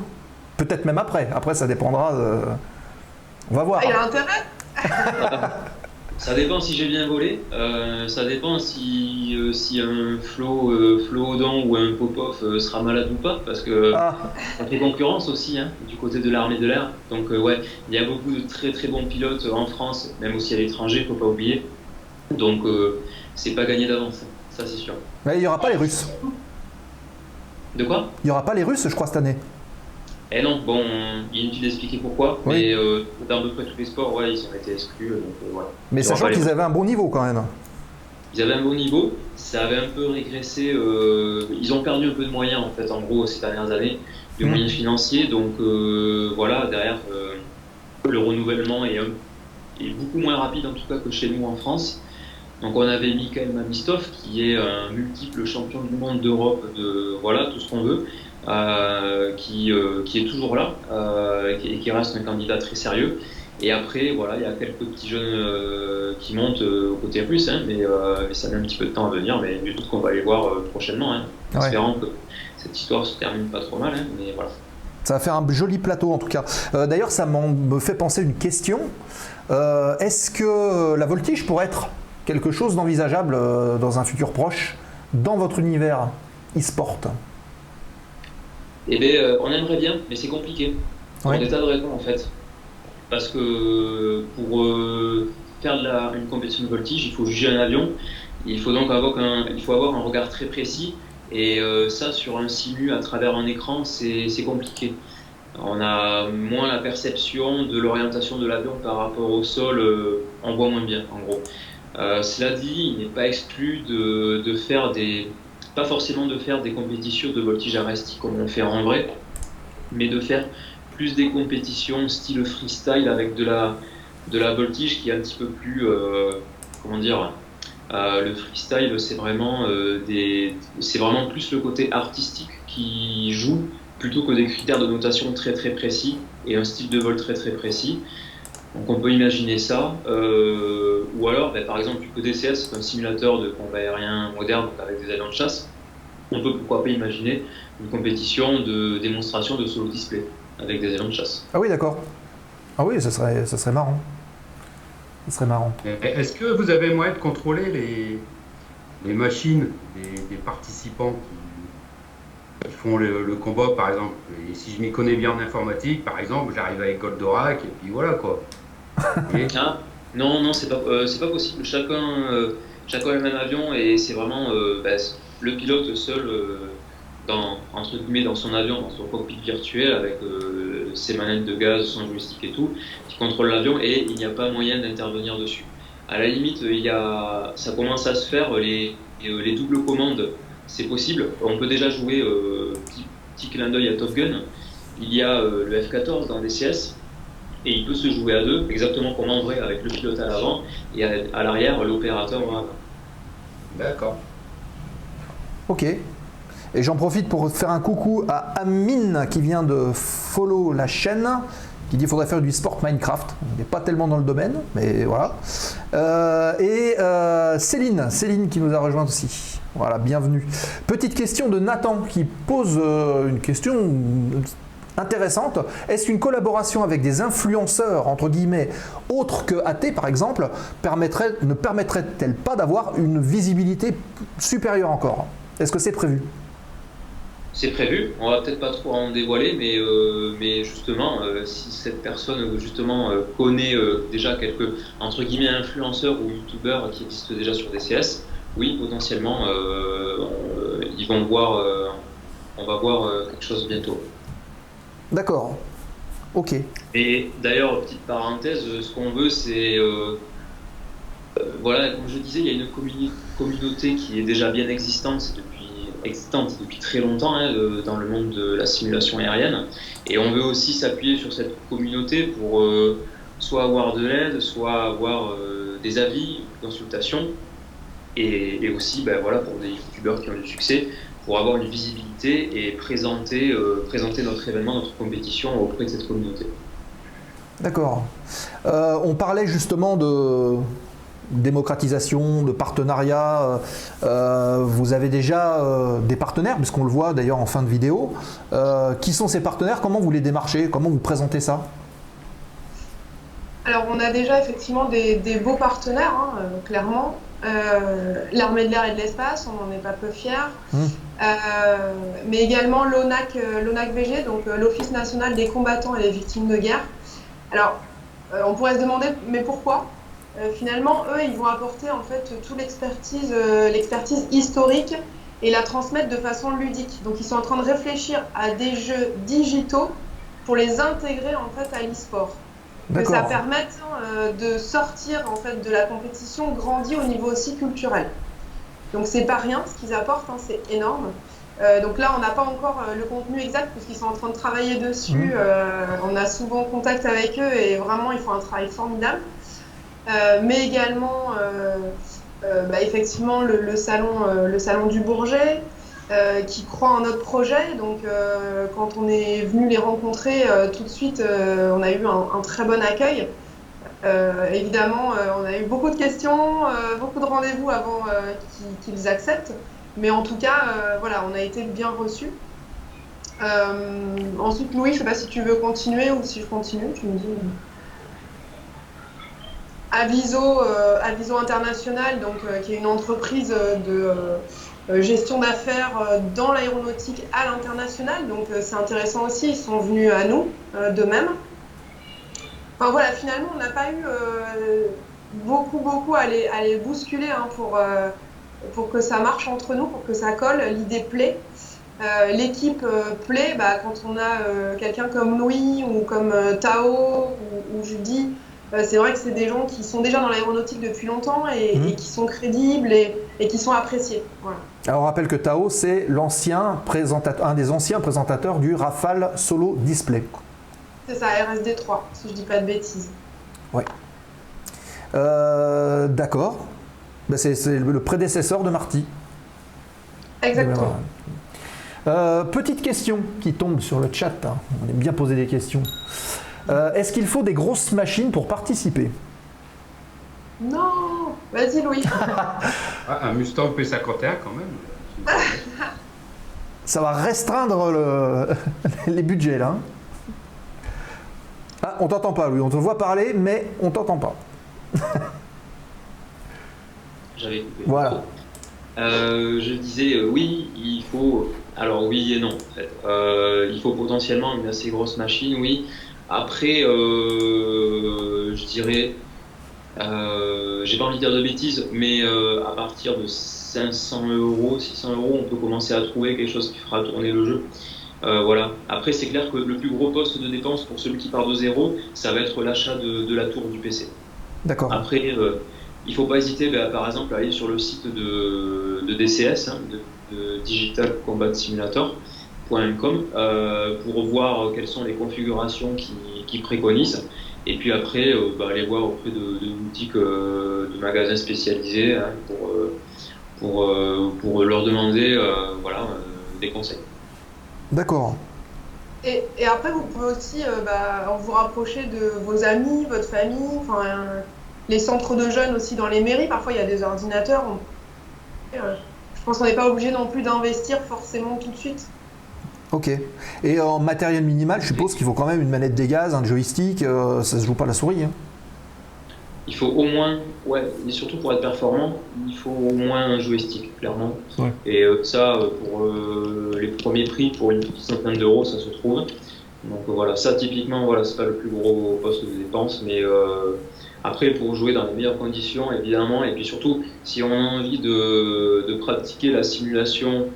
Speaker 4: Peut-être même après. Après, ça dépendra de... On va voir.
Speaker 5: Il a intérêt.
Speaker 6: Ça dépend si j'ai bien volé, ça dépend si un Flo Odon ou un Popov sera malade ou pas, parce que ça fait concurrence aussi, hein, du côté de l'armée de l'air. Donc ouais, il y a beaucoup de très très bons pilotes en France, même aussi à l'étranger, faut pas oublier. Donc c'est pas gagné d'avance, ça c'est sûr.
Speaker 4: Mais il n'y aura pas les Russes.
Speaker 6: De quoi?
Speaker 4: Il n'y aura pas les Russes, je crois, cette année.
Speaker 6: Eh non, bon, inutile d'expliquer pourquoi,
Speaker 4: Oui.
Speaker 6: mais dans à peu près tous les sports, ouais, ils ont été exclus, donc voilà.
Speaker 4: Mais
Speaker 6: Il y aura
Speaker 4: sachant
Speaker 6: pas les
Speaker 4: qu'ils
Speaker 6: Russes.
Speaker 4: avaient un bon niveau quand même.
Speaker 6: Ils avaient un bon niveau, ça avait un peu régressé, ils ont perdu un peu de moyens en fait, en gros, ces dernières années, de moyens financiers, donc voilà, derrière, le renouvellement est beaucoup moins rapide en tout cas que chez nous en France. Donc on avait Mikhail Mamistov qui est un multiple champion du monde d'Europe, de voilà, tout ce qu'on veut, qui est toujours là et qui reste un candidat très sérieux. Et après, voilà, il y a quelques petits jeunes qui montent au côté russe, hein, mais ça met un petit peu de temps à venir, mais du tout qu'on va les voir prochainement, hein,
Speaker 4: Ouais.
Speaker 6: espérant que cette histoire se termine pas trop mal, hein, mais voilà.
Speaker 4: Ça va faire un joli plateau en tout cas. D'ailleurs, ça me fait penser une question. Est-ce que la voltige pourrait être quelque chose d'envisageable dans un futur proche dans votre univers e-sport?
Speaker 6: Eh bien, on aimerait bien, mais c'est compliqué. Pour
Speaker 4: Ouais.
Speaker 6: des tas de raisons, en fait. parce que pour faire une compétition de voltige, il faut juger un avion. Il faut donc avoir un regard très précis. Et ça, sur un simu à travers un écran, c'est compliqué. On a moins la perception de l'orientation de l'avion par rapport au sol, on voit moins bien, en gros. Cela dit, il n'est pas exclu pas forcément de faire des compétitions de voltige arrestique comme on fait en vrai, mais de faire plus des compétitions style freestyle avec de la voltige qui est un petit peu plus, comment dire, le freestyle, c'est vraiment plus le côté artistique qui joue plutôt que des critères de notation très très précis et un style de vol très très précis. Donc on peut imaginer ça, ou alors par exemple du DCS, c'est un simulateur de combat aérien moderne donc avec des avions de chasse. On peut pourquoi pas imaginer une compétition de démonstration de solo display avec des avions de chasse.
Speaker 4: Ah oui, d'accord. Ah oui, ça serait marrant. Ça serait marrant.
Speaker 7: Est-ce que vous avez moyen de contrôler les machines des participants qui font le combat, par exemple? Et si je m'y connais bien en informatique, par exemple, j'arrive avec Goldorak et puis voilà quoi.
Speaker 6: Non, c'est pas possible. Chacun a le même avion et c'est vraiment le pilote seul entre guillemets dans son avion, dans son cockpit virtuel avec ses manettes de gaz, son joystick et tout, qui contrôle l'avion et il n'y a pas moyen d'intervenir dessus. À la limite, ça commence à se faire les doubles commandes, c'est possible. On peut déjà jouer petit clin d'œil à Top Gun. Il y a le F-14 dans DCS. Et il peut se jouer à deux, exactement comme en vrai, avec le pilote à l'avant et à l'arrière, l'opérateur à l'avant.
Speaker 7: D'accord. Ok.
Speaker 4: Et j'en profite pour faire un coucou à Amine qui vient de follow la chaîne, qui dit qu'il faudrait faire du sport Minecraft. On n'est pas tellement dans le domaine, mais voilà. Et Céline qui nous a rejoint aussi. Voilà, bienvenue. Petite question de Nathan qui pose une question intéressante. Est-ce qu'une collaboration avec des influenceurs, entre guillemets, autres que AT par exemple, ne permettrait-elle pas d'avoir une visibilité supérieure encore? Est-ce que c'est prévu?
Speaker 6: C'est prévu, on va peut-être pas trop en dévoiler, mais justement, si cette personne justement connaît déjà quelques, entre guillemets, influenceurs ou youtubeurs qui existent déjà sur DCS, oui, potentiellement, on va voir quelque chose bientôt.
Speaker 4: D'accord. Ok.
Speaker 6: Et d'ailleurs, petite parenthèse, ce qu'on veut, c'est voilà, comme je disais, il y a une communauté qui est déjà bien existante depuis très longtemps dans le monde de la simulation aérienne. Et on veut aussi s'appuyer sur cette communauté pour soit avoir de l'aide, soit avoir des avis, des consultations, et aussi voilà, pour des youtubeurs qui ont du succès, pour avoir une visibilité et présenter notre événement, notre compétition auprès de cette communauté.
Speaker 4: D'accord. On parlait justement de démocratisation, de partenariat. Vous avez déjà des partenaires, puisqu'on le voit d'ailleurs en fin de vidéo. Qui sont ces partenaires? Comment vous les démarchez? Comment vous présentez ça?
Speaker 5: Alors on a déjà effectivement des beaux partenaires, clairement. L'armée de l'air et de l'espace, on n'en est pas peu fiers. Mais également l'ONAC VG, donc l'Office national des combattants et des victimes de guerre. Alors, on pourrait se demander, mais pourquoi? Finalement, eux, ils vont apporter en fait toute l'expertise historique et la transmettre de façon ludique. Donc, ils sont en train de réfléchir à des jeux digitaux pour les intégrer en fait à l'e-sport. Que ça permette de sortir en fait de la compétition grandie au niveau aussi culturel. Donc c'est pas rien ce qu'ils apportent, c'est énorme. Donc là on n'a pas encore le contenu exact puisqu'ils sont en train de travailler dessus. On a souvent contact avec eux et vraiment ils font un travail formidable. Mais également effectivement le salon du Bourget. Qui croient en notre projet, donc quand on est venu les rencontrer tout de suite, on a eu un très bon accueil. Évidemment, on a eu beaucoup de questions, beaucoup de rendez-vous avant qu'ils acceptent, mais en tout cas, voilà, on a été bien reçus. Ensuite, Louis, je ne sais pas si tu veux continuer ou si je continue, tu me dis. Aviso International, donc, qui est une entreprise de gestion d'affaires dans l'aéronautique à l'international, donc c'est intéressant aussi, ils sont venus à nous d'eux-mêmes. Enfin voilà, finalement, on n'a pas eu beaucoup à les bousculer hein, pour que ça marche entre nous, pour que ça colle. L'idée plaît. L'équipe plaît quand on a quelqu'un comme Louis ou comme Tao ou Judy. C'est vrai que c'est des gens qui sont déjà dans l'aéronautique depuis longtemps et qui sont crédibles et qui sont appréciés. Voilà.
Speaker 4: Alors on rappelle que Tao, c'est un des anciens présentateurs du Rafale Solo Display.
Speaker 5: C'est ça, RSD 3, si je dis pas de bêtises.
Speaker 4: Ouais. D'accord. C'est le prédécesseur de Marty.
Speaker 5: Exactement.
Speaker 4: Petite question qui tombe sur le chat. Hein. On aime bien poser des questions. Est-ce qu'il faut des grosses machines pour participer?
Speaker 5: Non. Vas-y Louis.
Speaker 7: Un Mustang P51 quand même.
Speaker 4: Ça va restreindre les budgets là. Hein. Ah, on t'entend pas Louis, on te voit parler mais on t'entend pas.
Speaker 6: J'avais coupé.
Speaker 4: Voilà.
Speaker 6: Je disais oui, il faut. Alors oui et non en fait. Il faut potentiellement une assez grosse machine, oui. Après, je dirais, j'ai pas envie de dire de bêtises, mais à partir de 500 €, 600 €, on peut commencer à trouver quelque chose qui fera tourner le jeu. Voilà. Après, c'est clair que le plus gros poste de dépense pour celui qui part de zéro, ça va être l'achat de la tour du PC.
Speaker 4: D'accord.
Speaker 6: Après, il faut pas hésiter, par exemple, à aller sur le site de DCS, hein, de Digital Combat Simulator.com, pour voir quelles sont les configurations qu'ils préconisent. Et puis après, aller voir auprès de boutiques, de magasins spécialisés hein, pour leur demander des conseils.
Speaker 4: D'accord.
Speaker 5: Et après, vous pouvez aussi vous rapprocher de vos amis, votre famille, les centres de jeunes aussi dans les mairies. Parfois, il y a des ordinateurs. Je pense qu'on n'est pas obligé non plus d'investir forcément tout de suite.
Speaker 4: Ok. Et en matériel minimal, je suppose qu'il faut quand même une manette des gaz, un joystick, ça se joue pas à la souris. Hein.
Speaker 6: Il faut au moins, et surtout pour être performant, il faut au moins un joystick, clairement.
Speaker 4: Ouais.
Speaker 6: Et ça, pour les premiers prix, pour une petite centaine d'euros, ça se trouve. Donc voilà, ça typiquement, c'est pas le plus gros poste de dépense, mais après pour jouer dans les meilleures conditions, évidemment, et puis surtout, si on a envie de pratiquer la simulation,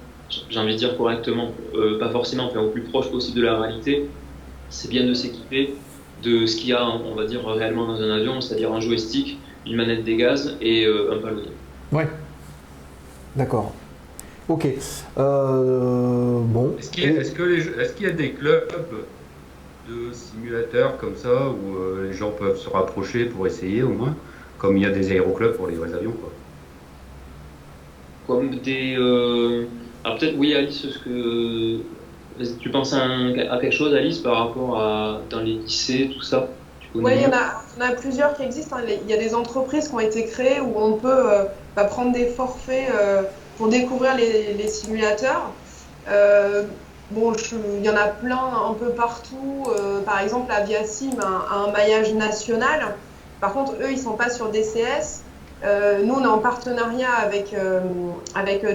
Speaker 6: j'ai envie de dire correctement, pas forcément, mais au plus proche possible de la réalité, c'est bien de s'équiper de ce qu'il y a, on va dire, réellement dans un avion, c'est-à-dire un joystick, une manette des gaz et un palonnier.
Speaker 4: Ouais. D'accord. Ok. Bon.
Speaker 7: Est-ce qu'il y a des clubs de simulateurs comme ça où les gens peuvent se rapprocher pour essayer au moins, comme il y a des aéroclubs pour les vrais avions quoi.
Speaker 6: Comme des... Alors peut-être, oui, Alice, tu penses à quelque chose, Alice, par rapport à dans les lycées, tout ça?
Speaker 5: Oui, il y en a plusieurs qui existent. Hein. Il y a des entreprises qui ont été créées où on peut prendre des forfaits pour découvrir les simulateurs. Il y en a plein un peu partout. Par exemple, Aviasim a un maillage national. Par contre, eux, ils ne sont pas sur DCS. Nous, on est en partenariat avec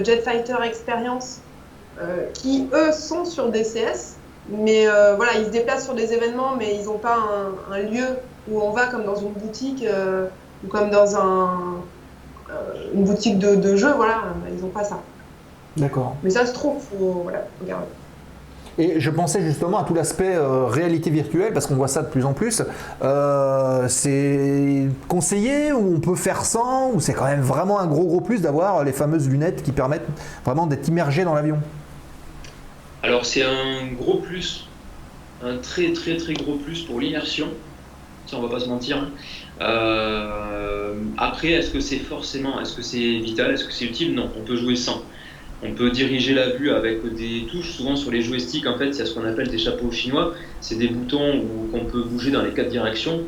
Speaker 5: Jet Fighter Experience, qui, eux, sont sur DCS. Mais ils se déplacent sur des événements, mais ils n'ont pas un lieu où on va comme dans une boutique ou comme dans une boutique de jeux. Voilà, ils n'ont pas ça.
Speaker 4: D'accord.
Speaker 5: Mais ça se trouve, faut regarder.
Speaker 4: Et je pensais justement à tout l'aspect réalité virtuelle, parce qu'on voit ça de plus en plus. C'est conseillé ou on peut faire sans, ou c'est quand même vraiment un gros plus d'avoir les fameuses lunettes qui permettent vraiment d'être immergé dans l'avion?
Speaker 6: Alors c'est un gros plus, un très gros plus pour l'immersion, ça on va pas se mentir. Après, est-ce que c'est vital, est-ce que c'est utile? Non, on peut jouer sans. On peut diriger la vue avec des touches, souvent sur les joysticks en fait, il y a ce qu'on appelle des chapeaux chinois, c'est des boutons qu'on peut bouger dans les 4 directions,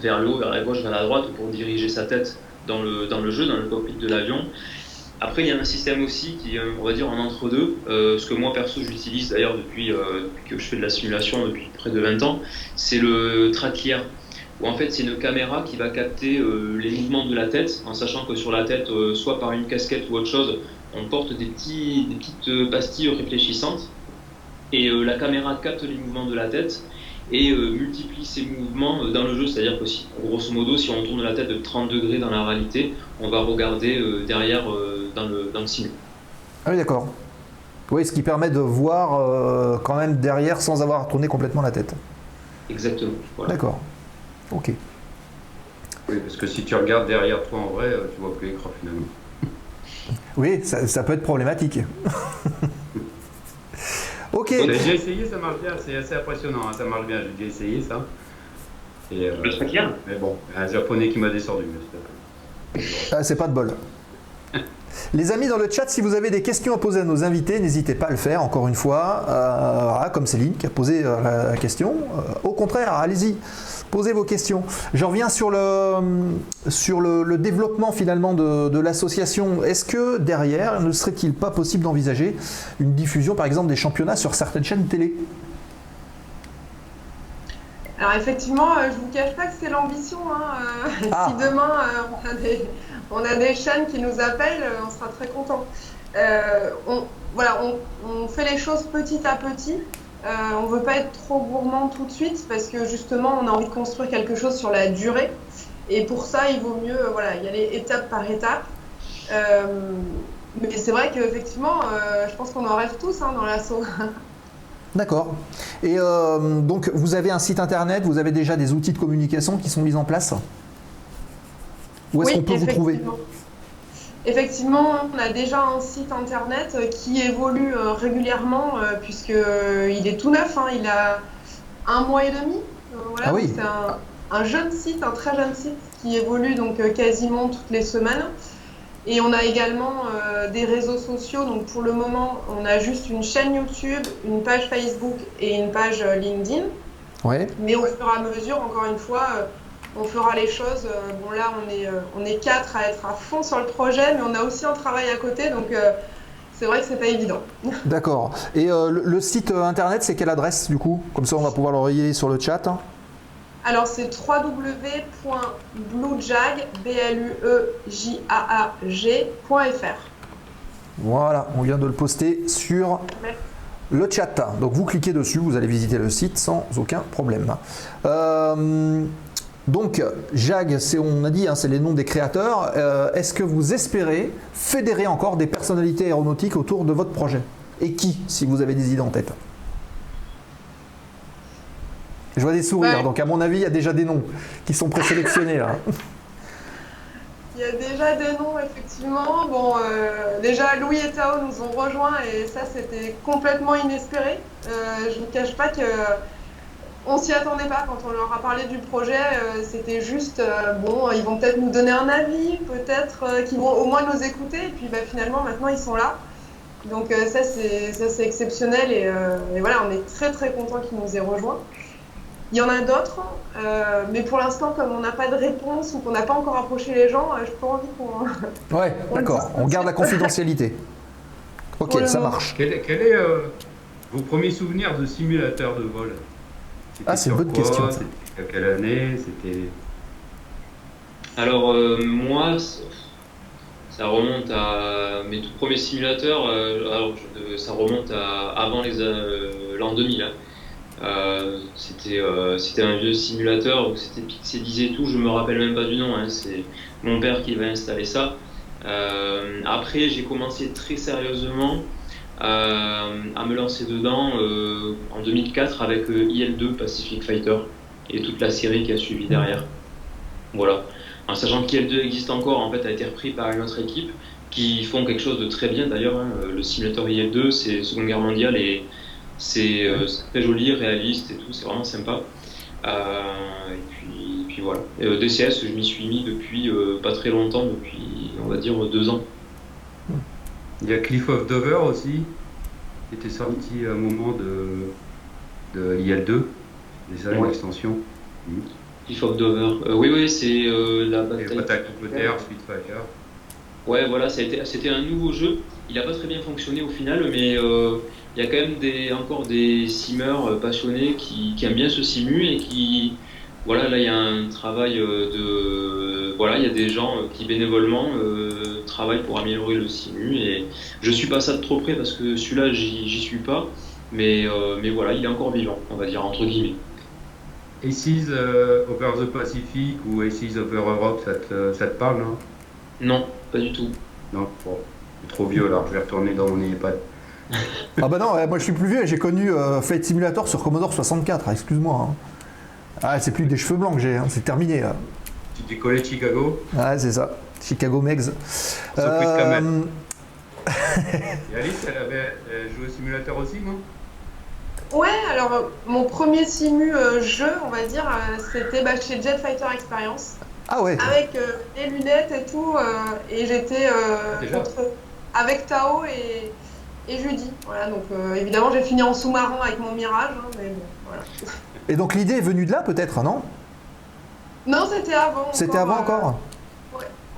Speaker 6: vers le haut, vers la gauche, vers la droite, pour diriger sa tête dans le jeu, dans le cockpit de l'avion. Après, il y a un système aussi qui est, on va dire, en entre-deux, ce que moi perso j'utilise d'ailleurs depuis que je fais de la simulation depuis près de 20 ans, c'est le Tracklier, où en fait c'est une caméra qui va capter les mouvements de la tête, en sachant que sur la tête, soit par une casquette ou autre chose, on porte des petites pastilles réfléchissantes, et la caméra capte les mouvements de la tête, et multiplie ses mouvements dans le jeu. C'est-à-dire que grosso modo, si on tourne la tête de 30 degrés dans la réalité, on va regarder derrière dans le sim.
Speaker 4: Ah oui, d'accord. Oui, ce qui permet de voir quand même derrière sans avoir à tourner complètement la tête.
Speaker 6: Exactement. Voilà.
Speaker 4: D'accord. Ok.
Speaker 7: Oui, parce que si tu regardes derrière toi en vrai, tu vois plus l'écran finalement.
Speaker 4: Oui, ça peut être problématique. Ok.
Speaker 7: J'ai déjà essayé, ça marche bien, c'est assez impressionnant, hein, ça marche bien, j'ai déjà essayé ça. Et,
Speaker 6: Le truc bien.
Speaker 7: mais bon, un japonais qui m'a descendu.
Speaker 4: Ah, c'est pas de bol. Les amis dans le chat, si vous avez des questions à poser à nos invités, n'hésitez pas à le faire, encore une fois. Voilà, comme Céline qui a posé la question. Au contraire, allez-y, posez vos questions. Je reviens sur le développement finalement de l'association. Est-ce que derrière, ne serait-il pas possible d'envisager une diffusion par exemple des championnats sur certaines chaînes télé ?
Speaker 5: Alors effectivement, je vous cache pas que c'est l'ambition. Hein.
Speaker 4: Ah.
Speaker 5: Si demain on a des chaînes qui nous appellent, on sera très contents. On fait les choses petit à petit. On veut pas être trop gourmand tout de suite parce que justement on a envie de construire quelque chose sur la durée. Et pour ça, il vaut mieux y aller étape par étape. Mais c'est vrai qu'effectivement, je pense qu'on en rêve tous dans l'assaut.
Speaker 4: D'accord. Et donc, vous avez un site internet, vous avez déjà des outils de communication qui sont mis en place ? Où est-ce qu'on peut vous trouver ?
Speaker 5: Effectivement, on a déjà un site internet qui évolue régulièrement puisqu'il est tout neuf, il a 1 mois et demi. Voilà,
Speaker 4: ah oui.
Speaker 5: C'est un jeune site, un très jeune site qui évolue donc quasiment toutes les semaines. Et on a également des réseaux sociaux. Donc pour le moment, on a juste une chaîne YouTube, une page Facebook et une page LinkedIn.
Speaker 4: Ouais.
Speaker 5: Mais au fur et à mesure, encore une fois, on fera les choses. Bon là, on est 4 à être à fond sur le projet, mais on a aussi un travail à côté. Donc c'est vrai que c'est pas évident.
Speaker 4: D'accord. Et le site internet, c'est quelle adresse du coup ? Comme ça, on va pouvoir le relayer sur le chat.
Speaker 5: Alors c'est www.bluejaag.fr.
Speaker 4: Voilà, on vient de le poster sur le chat. Donc vous cliquez dessus, vous allez visiter le site sans aucun problème. Donc JAG, on a dit, c'est les noms des créateurs. Est-ce que vous espérez fédérer encore des personnalités aéronautiques autour de votre projet ? Et qui, si vous avez des idées en tête ? Je vois des sourires,
Speaker 5: Ouais.
Speaker 4: donc à mon avis, il y a déjà des noms qui sont présélectionnés là.
Speaker 5: Il y a déjà des noms, effectivement. Bon, déjà, Louis et Tao nous ont rejoints et ça, c'était complètement inespéré. Je ne vous cache pas qu'on s'y attendait pas quand on leur a parlé du projet. C'était juste, ils vont peut-être nous donner un avis, peut-être qu'ils vont au moins nous écouter. Et puis finalement, maintenant, ils sont là. Donc ça, c'est exceptionnel et voilà, on est très très contents qu'ils nous aient rejoints. Il y en a d'autres, mais pour l'instant, comme on n'a pas de réponse ou qu'on n'a pas encore approché les gens, je n'ai pas envie qu'on...
Speaker 4: Ouais, d'accord, on garde la confidentialité. Ok, ça marche.
Speaker 7: Quel est vos premiers souvenirs de simulateur de vol ?
Speaker 4: Ah, c'est une bonne question.
Speaker 7: C'était à quelle année ? C'était...
Speaker 6: Alors moi, ça remonte à mes tout premiers simulateurs. Ça remonte à avant l'an 2000. Hein. C'était un vieux simulateur où c'était pixelisé et tout. Je me rappelle même pas du nom. Hein. C'est mon père qui va installer ça. Après, j'ai commencé très sérieusement à me lancer dedans en 2004 avec IL-2 Pacific Fighter et toute la série qui a suivi derrière. Voilà. En sachant qu'IL-2 existe encore, en fait, a été repris par une autre équipe qui font quelque chose de très bien d'ailleurs. Hein. Le simulateur IL-2, c'est Seconde Guerre mondiale et c'est très joli, réaliste et tout, c'est vraiment sympa. Et puis voilà. Et, DCS, je m'y suis mis depuis pas très longtemps, depuis on va dire 2 ans.
Speaker 7: Il y a Cliff of Dover aussi, qui était sorti à un moment de IL-2, déjà l'extension.
Speaker 6: Cliff of Dover. Oui, c'est la bataille.
Speaker 7: Attaque Angleterre, Spitfire.
Speaker 6: Ouais, voilà, c'était un nouveau jeu. Il n'a pas très bien fonctionné au final, mais il y a quand même encore des simmers passionnés qui aiment bien ce simu et qui, voilà, là il y a un travail voilà, il y a des gens qui bénévolement travaillent pour améliorer le simu et je suis pas ça de trop près parce que celui-là j'y suis pas, mais voilà, il est encore vivant, on va dire entre guillemets.
Speaker 7: Aces Over the Pacific ou Aces Over Europe, ça te parle, non?
Speaker 6: Non, pas du tout.
Speaker 7: Non, bon, je suis trop vieux, alors je vais retourner dans mon iPad.
Speaker 4: Ah bah non, moi je suis plus vieux et j'ai connu Flight Simulator sur Commodore 64, excuse-moi. Hein. Ah, c'est plus que des cheveux blancs que j'ai, hein, c'est terminé. Là.
Speaker 7: Tu t'es collé de Chicago?
Speaker 4: Ouais, c'est ça. Chicago Megs.
Speaker 7: Sans plus de Kamel. Et Alice, elle avait joué au simulateur aussi, non?
Speaker 5: Ouais, alors mon premier simu jeu, on va dire, c'était chez Jet Fighter Experience.
Speaker 4: Ah ouais.
Speaker 5: Avec les lunettes et tout, et j'étais
Speaker 7: Déjà
Speaker 5: avec Tao et Judy. Voilà, donc évidemment j'ai fini en sous-marin avec mon Mirage, hein, mais bon, voilà.
Speaker 4: Et donc l'idée est venue de là peut-être, non?
Speaker 5: Non, c'était avant.
Speaker 4: C'était avant encore?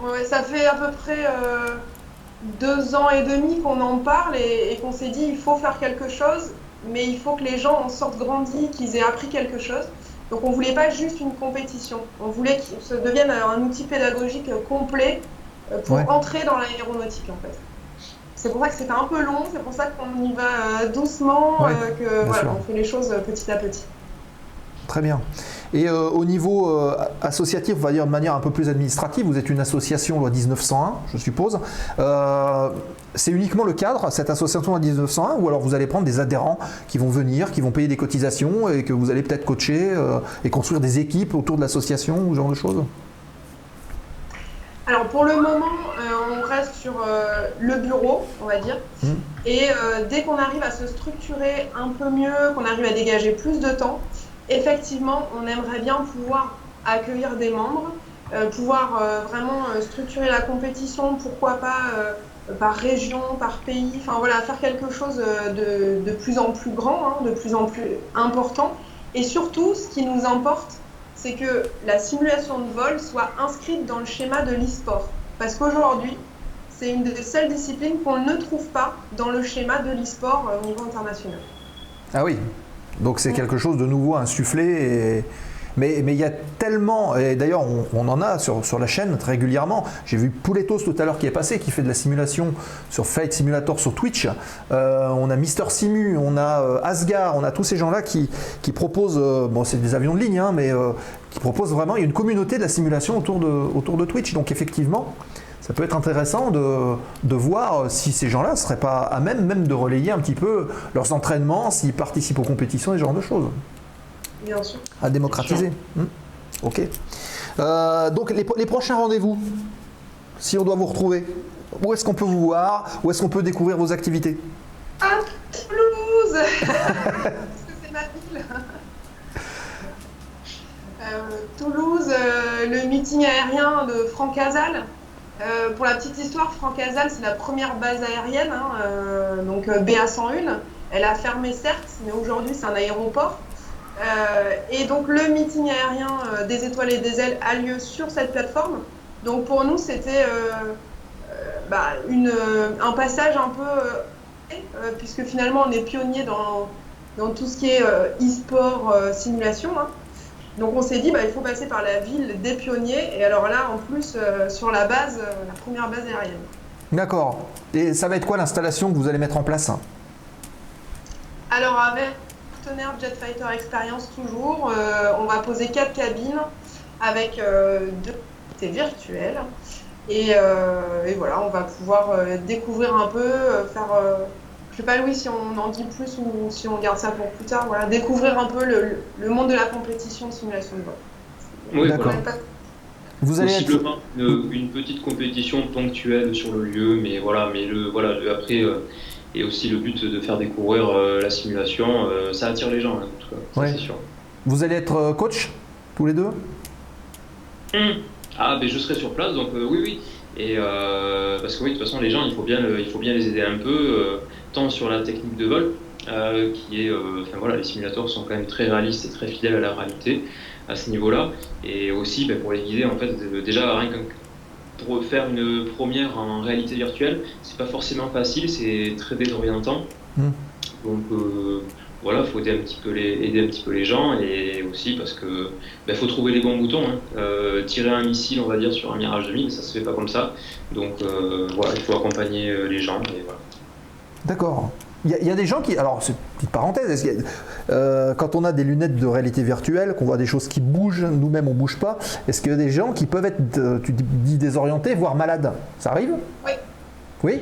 Speaker 5: Ouais, ça fait à peu près 2 ans et demi qu'on en parle et qu'on s'est dit il faut faire quelque chose, mais il faut que les gens en sortent grandis, qu'ils aient appris quelque chose. Donc on voulait pas juste une compétition, on voulait que ça devienne un outil pédagogique complet pour entrer dans l'aéronautique en fait. C'est pour ça que c'était un peu long, c'est pour ça qu'on y va doucement, que voilà, on fait les choses petit à petit.
Speaker 4: Très bien. Et au niveau associatif, on va dire de manière un peu plus administrative, vous êtes une association loi 1901, je suppose. C'est uniquement le cadre, cette association loi 1901, ou alors vous allez prendre des adhérents qui vont venir, qui vont payer des cotisations et que vous allez peut-être coacher et construire des équipes autour de l'association ou ce genre de choses?
Speaker 5: Alors pour le moment, on reste sur le bureau, on va dire. Et dès qu'on arrive à se structurer un peu mieux, qu'on arrive à dégager plus de temps, effectivement, on aimerait bien pouvoir accueillir des membres, pouvoir vraiment structurer la compétition, pourquoi pas par région, par pays, enfin voilà, faire quelque chose de plus en plus grand, hein, de plus en plus important. Et surtout, ce qui nous importe, c'est que la simulation de vol soit inscrite dans le schéma de l'e-sport. Parce qu'aujourd'hui, c'est une des seules disciplines qu'on ne trouve pas dans le schéma de l'e-sport au niveau international.
Speaker 4: Ah oui, donc c'est quelque chose de nouveau insufflé. Mais il y a tellement, et d'ailleurs on en a sur la chaîne très régulièrement. J'ai vu Pouletos tout à l'heure qui est passé, qui fait de la simulation sur Flight Simulator sur Twitch. On a Mister Simu, on a Asgard, on a tous ces gens-là qui proposent, bon c'est des avions de ligne, hein, mais qui proposent vraiment, il y a une communauté de la simulation autour de Twitch. Donc effectivement, ça peut être intéressant de voir si ces gens-là ne seraient pas à même de relayer un petit peu leurs entraînements, s'ils participent aux compétitions et ce genre de choses.
Speaker 5: Bien sûr.
Speaker 4: À démocratiser. Ok. Donc les prochains rendez-vous, si on doit vous retrouver, où est-ce qu'on peut vous voir? Où est-ce qu'on peut découvrir vos activités?
Speaker 5: À Toulouse. Parce que c'est ma ville. Toulouse, le meeting aérien de Franck Casal. Pour la petite histoire, Franck Casal, c'est la première base aérienne, hein, donc BA101. Elle a fermé certes, mais aujourd'hui c'est un aéroport. Et donc le meeting aérien des étoiles et des ailes a lieu sur cette plateforme. Donc pour nous c'était un passage un peu puisque finalement on est pionnier dans tout ce qui est e-sport simulation. Hein. Donc on s'est dit il faut passer par la ville des pionniers et alors là en plus sur la base, la première base aérienne.
Speaker 4: D'accord. Et ça va être quoi l'installation que vous allez mettre en place?
Speaker 5: Alors avec Jet Fighter Experience toujours, on va poser 4 cabines avec 2 unités virtuelles et voilà, on va pouvoir découvrir un peu, faire, je sais pas Louis si on en dit plus ou si on garde ça pour plus tard, voilà, découvrir un peu le monde de la compétition de simulation de vol.
Speaker 6: Oui,
Speaker 4: d'accord.
Speaker 6: voilà.
Speaker 4: Vous allez
Speaker 6: Possiblement une petite compétition ponctuelle sur le lieu, mais voilà, après. Et aussi le but de faire découvrir la simulation, ça attire les gens, hein, en tout cas, ça, c'est sûr.
Speaker 4: Vous allez être coach, tous les deux?
Speaker 6: Ah, ben je serai sur place, donc oui. Et parce que oui, de toute façon, les gens, il faut bien les aider un peu, tant sur la technique de vol, qui est, les simulateurs sont quand même très réalistes et très fidèles à la réalité à ce niveau-là, et aussi pour les guider, en fait, déjà rien qu'un pour faire une première en réalité virtuelle, c'est pas forcément facile, c'est très désorientant. Donc voilà, faut aider un petit peu les gens et aussi parce que faut trouver les bons boutons. Hein. Tirer un missile, on va dire, sur un Mirage 2000, ça se fait pas comme ça. Donc voilà, il faut accompagner les gens. Et voilà.
Speaker 4: D'accord. Il y a des gens qui... Alors, c'est une petite parenthèse. Quand on a des lunettes de réalité virtuelle, qu'on voit des choses qui bougent, nous-mêmes on ne bouge pas, est-ce qu'il y a des gens qui peuvent être, tu dis, désorientés, voire malades? Ça arrive?
Speaker 5: Oui.
Speaker 4: Oui?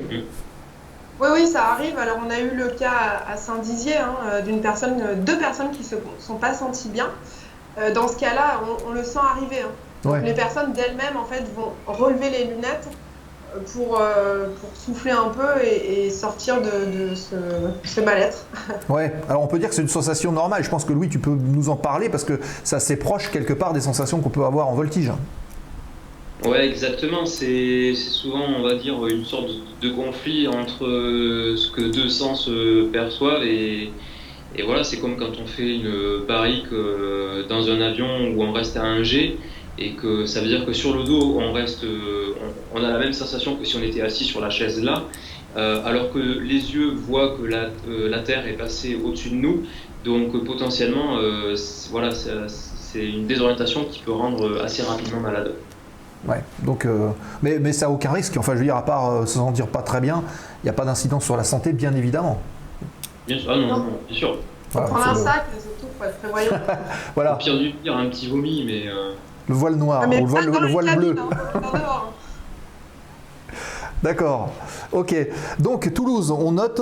Speaker 5: Oui, ça arrive. Alors, on a eu le cas à Saint-Dizier deux personnes qui se sont pas senties bien. Dans ce cas-là, on le sent arriver. Donc, les personnes d'elles-mêmes, en fait, vont relever les lunettes pour souffler un peu et sortir de ce mal-être.
Speaker 4: Ouais, alors on peut dire que c'est une sensation normale. Je pense que Louis, tu peux nous en parler parce que c'est assez proche quelque part des sensations qu'on peut avoir en voltige.
Speaker 6: Ouais, exactement. C'est souvent, on va dire, une sorte de conflit entre ce que deux sens perçoivent et voilà, c'est comme quand on fait une barrique dans un avion où on reste à 1 G et que ça veut dire que sur le dos, on a la même sensation que si on était assis sur la chaise là, alors que les yeux voient que la Terre est passée au-dessus de nous. Donc potentiellement, voilà, c'est une désorientation qui peut rendre assez rapidement malade.
Speaker 4: Ouais, donc, mais ça n'a aucun risque. Enfin, je veux dire, à part se sentir pas très bien, il n'y a pas d'incidence sur la santé, bien évidemment.
Speaker 6: Bien sûr, non, bien sûr.
Speaker 4: Voilà,
Speaker 5: prendre un sac, surtout, pour être prévoyant.
Speaker 4: Voilà.
Speaker 6: Au pire du pire, un petit vomi, mais...
Speaker 4: Le voile noir,
Speaker 5: Mais
Speaker 4: ou le voile bleu.
Speaker 5: Dehors.
Speaker 4: D'accord, ok. Donc Toulouse, on note.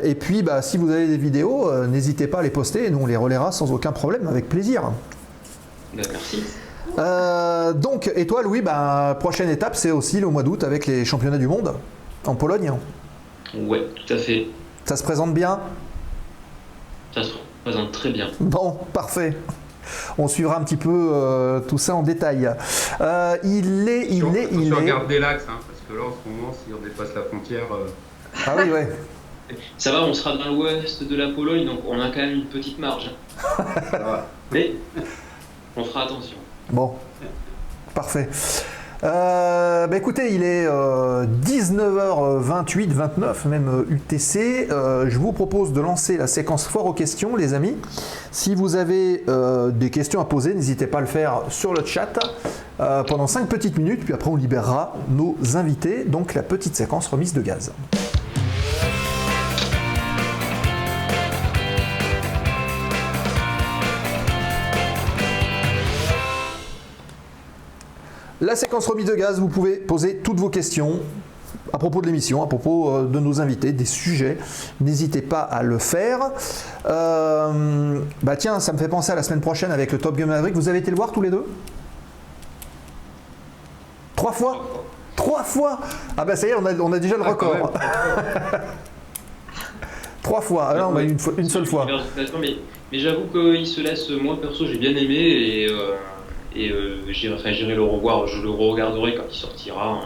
Speaker 4: Et puis, si vous avez des vidéos, n'hésitez pas à les poster et nous on les relaiera sans aucun problème, avec plaisir.
Speaker 6: Merci.
Speaker 4: Donc, et toi Louis, prochaine étape, c'est aussi le mois d'août avec les championnats du monde en Pologne.
Speaker 6: Ouais, tout à fait.
Speaker 4: Ça se présente bien?
Speaker 6: Ça se présente très bien.
Speaker 4: Bon, parfait. On suivra un petit peu tout ça en détail. Il est.
Speaker 7: Regarder l'axe, parce que là en ce moment, si on dépasse la frontière.
Speaker 4: Ah oui, ouais.
Speaker 6: Ça va, on sera dans l'ouest de la Pologne, donc on a quand même une petite marge. Mais on fera attention.
Speaker 4: Bon, parfait. Écoutez, il est 19h28, 29 même UTC. Je vous propose de lancer la séquence foire aux questions, les amis. Si vous avez des questions à poser, n'hésitez pas à le faire sur le chat pendant 5 petites minutes, puis après on libérera nos invités. Donc la petite séquence remise de gaz. La séquence remise de gaz, vous pouvez poser toutes vos questions à propos de l'émission, à propos de nos invités, des sujets. N'hésitez pas à le faire. Tiens, ça me fait penser à la semaine prochaine avec le Top Gun Maverick. Vous avez été le voir tous les deux? 3 fois? 3 fois? Ah ça y est, on a déjà le record. 3 fois, ah non, une seule fois.
Speaker 6: Mais j'avoue qu'il se laisse, moi perso j'ai bien aimé et j'irai le revoir, je le re-regarderai quand il sortira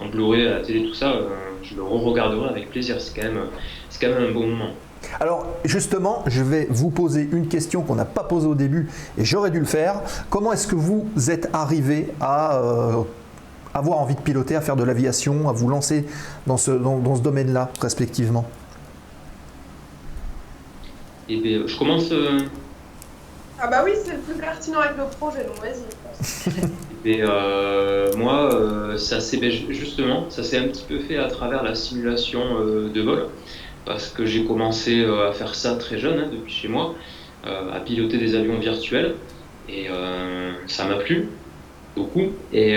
Speaker 6: en Blu-ray à la télé, tout ça, je le re-regarderai avec plaisir, c'est quand même un bon moment.
Speaker 4: Alors justement, je vais vous poser une question qu'on n'a pas posée au début et j'aurais dû le faire. Comment est-ce que vous êtes arrivé à avoir envie de piloter, à faire de l'aviation, à vous lancer dans ce domaine-là, respectivement?
Speaker 6: Eh bien, je commence...
Speaker 5: Ah bah oui, c'est le plus pertinent avec le projet, donc vas-y.
Speaker 6: Et moi, ça s'est un petit peu fait à travers la simulation de vol, parce que j'ai commencé à faire ça très jeune, depuis chez moi, à piloter des avions virtuels, et ça m'a plu beaucoup. Et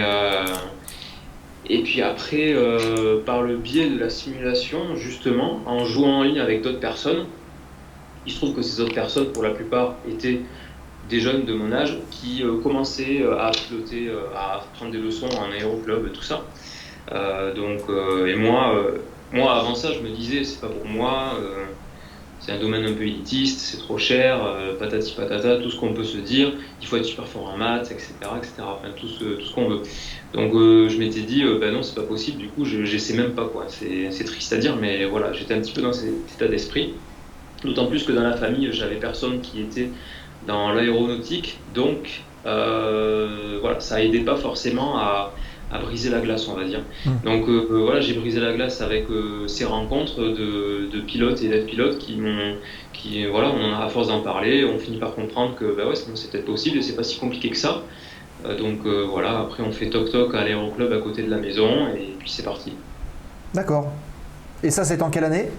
Speaker 6: puis après, par le biais de la simulation, justement, en jouant en ligne avec d'autres personnes, il se trouve que ces autres personnes, pour la plupart, étaient des jeunes de mon âge qui commençaient à piloter, à prendre des leçons en aéroclub et tout ça. Et moi, avant ça, je me disais, c'est pas pour moi, c'est un domaine un peu élitiste, c'est trop cher, patati patata, tout ce qu'on peut se dire, il faut être super fort en maths, etc., enfin tout ce qu'on veut. Donc je m'étais dit, non, c'est pas possible, du coup, j'essaie même pas, quoi. C'est triste à dire, mais voilà, j'étais un petit peu dans cet état d'esprit. D'autant plus que dans la famille, j'avais personne qui était dans l'aéronautique, donc voilà, ça aidait pas forcément à briser la glace, on va dire. Donc voilà, j'ai brisé la glace avec ces rencontres de pilotes et d'être-pilotes voilà, on a, à force d'en parler, on finit par comprendre que ouais, c'est peut-être possible et c'est pas si compliqué que ça. Donc voilà, après on fait toc-toc à l'aéroclub à côté de la maison et puis c'est parti.
Speaker 4: D'accord. Et ça, c'est en quelle année?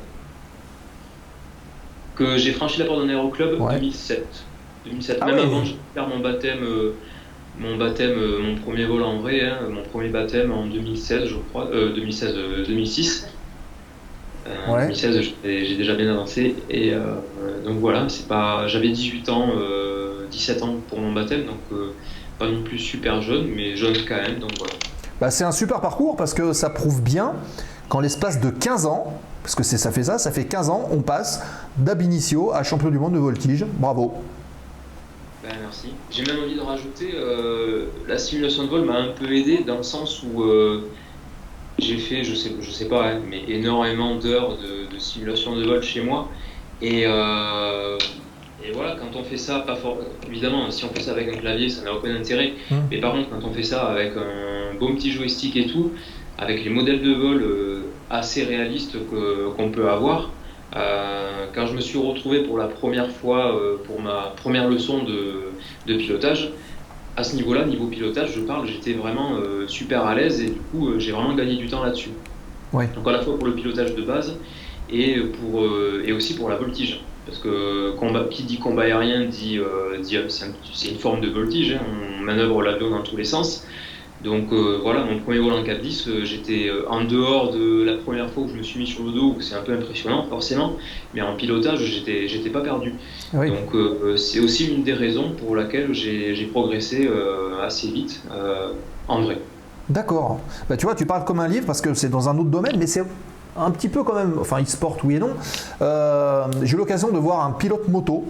Speaker 6: Que j'ai franchi la porte d'un aéroclub en
Speaker 4: Ouais.
Speaker 6: 2007. 2007.
Speaker 4: Ah
Speaker 6: Même
Speaker 4: oui.
Speaker 6: avant de faire mon baptême, mon premier vol en vrai, hein, mon premier baptême en 2016, je crois, 2006. En
Speaker 4: Ouais.
Speaker 6: 2016, j'ai déjà bien avancé. Et donc voilà, j'avais 18 ans, 17 ans pour mon baptême, donc pas non plus super jeune, mais jeune quand même. Donc voilà.
Speaker 4: Bah, c'est un super parcours parce que ça prouve bien qu'en l'espace de 15 ans, parce que ça fait 15 ans, on passe d'ab initio à champion du monde de voltige. Bravo.
Speaker 6: Ben, merci. J'ai même envie de rajouter, la simulation de vol m'a un peu aidé dans le sens où j'ai fait, je sais pas, hein, mais énormément d'heures de simulation de vol chez moi. Et voilà, quand on fait ça, évidemment, si on fait ça avec un clavier, ça n'a aucun intérêt. Mais par contre, quand on fait ça avec un bon petit joystick et tout, avec les modèles de vol assez réalistes qu'on peut avoir, quand je me suis retrouvé pour la première fois pour ma première leçon de pilotage, à ce niveau-là, niveau pilotage, j'étais vraiment super à l'aise et du coup j'ai vraiment gagné du temps là-dessus.
Speaker 4: Ouais.
Speaker 6: Donc à la fois pour le pilotage de base et aussi pour la voltige. Parce que qui dit combat aérien dit c'est une forme de voltige, hein, on manœuvre l'avion dans tous les sens. Donc voilà, mon premier vol en 4-10, j'étais en dehors de la première fois où je me suis mis sur le dos, où c'est un peu impressionnant forcément, mais en pilotage, j'étais pas perdu.
Speaker 4: Oui.
Speaker 6: Donc c'est aussi une des raisons pour laquelle j'ai progressé assez vite en vrai.
Speaker 4: D'accord. Bah, tu vois, tu parles comme un livre parce que c'est dans un autre domaine, mais c'est un petit peu quand même, enfin e-sport oui et non. J'ai eu l'occasion de voir un pilote moto.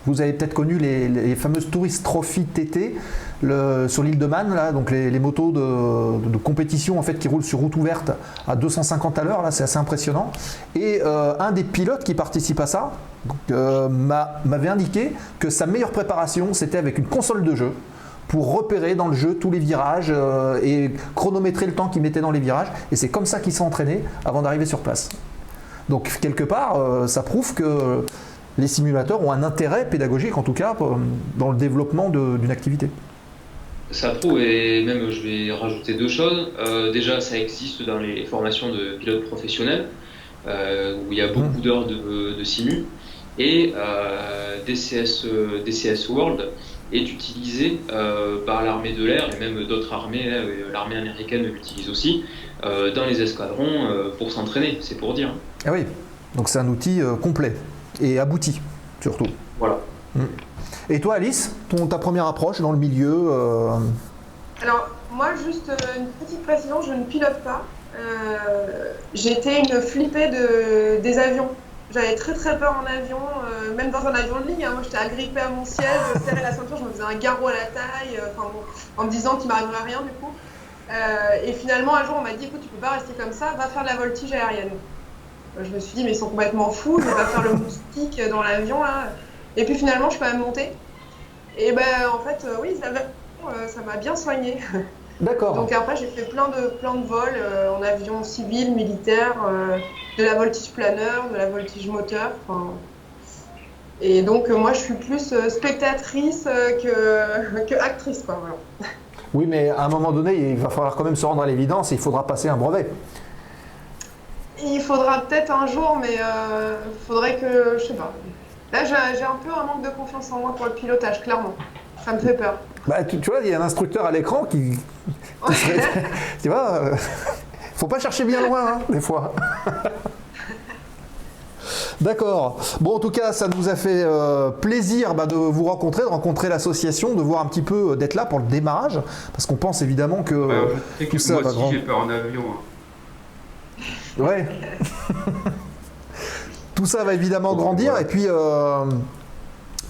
Speaker 4: Vous avez peut-être connu les fameuses Tourist Trophy TT sur l'île de Man, là, donc les motos de compétition en fait, qui roulent sur route ouverte à 250 à l'heure, là c'est assez impressionnant. Et un des pilotes qui participe à ça m'avait indiqué que sa meilleure préparation c'était avec une console de jeu pour repérer dans le jeu tous les virages et chronométrer le temps qu'il mettait dans les virages. Et c'est comme ça qu'il s'est entraîné avant d'arriver sur place. Donc quelque part, ça prouve que les simulateurs ont un intérêt pédagogique, en tout cas, dans le développement d'une activité.
Speaker 6: Ça prouve, et même je vais rajouter deux choses. Déjà, ça existe dans les formations de pilotes professionnels, où il y a beaucoup d'heures de simu. Et DCS World est utilisé par l'armée de l'air et même d'autres armées, l'armée américaine l'utilise aussi, dans les escadrons pour s'entraîner, c'est pour dire.
Speaker 4: Ah oui, donc c'est un outil complet et abouti, surtout.
Speaker 6: Voilà.
Speaker 4: Et toi Alice, ta première approche dans le milieu
Speaker 5: Alors, moi, juste une petite précision, je ne pilote pas. J'étais une flippée des avions. J'avais très très peur en avion, même dans un avion de ligne. Hein, moi, j'étais agrippée à mon siège, je serrais la ceinture, je me faisais un garrot à la taille, en me disant qu'il m'arriverait rien du coup. Et finalement, un jour, on m'a dit, écoute, tu peux pas rester comme ça, va faire de la voltige aérienne. Je me suis dit, mais ils sont complètement fous, je vais pas faire le moustique dans l'avion là. Et puis finalement, je suis quand même montée. Et ben, en fait, oui, ça m'a bien soignée.
Speaker 4: D'accord.
Speaker 5: Donc après, j'ai fait plein de vols en avion civil, militaire, de la voltige planeur, de la voltige moteur. Et donc moi, je suis plus spectatrice que actrice, quoi. Voilà.
Speaker 4: Oui, mais à un moment donné, il va falloir quand même se rendre à l'évidence et il faudra passer un brevet.
Speaker 5: Il faudra peut-être un jour, mais faudrait que, je sais pas. Là, j'ai un peu un manque de confiance en moi pour le pilotage, clairement. Ça me fait peur.
Speaker 4: Bah, tu vois, il y a un instructeur à l'écran qui serait, tu vois, faut pas chercher bien loin, hein, des fois. D'accord. Bon, en tout cas, ça nous a fait plaisir de vous rencontrer, de rencontrer l'association, de voir un petit peu, d'être là pour le démarrage, parce qu'on pense évidemment que tout ça
Speaker 7: moi
Speaker 4: va
Speaker 7: aussi,
Speaker 4: grand.
Speaker 7: j'ai peur en avion. Hein.
Speaker 4: Ouais. Tout ça va évidemment grandir, et puis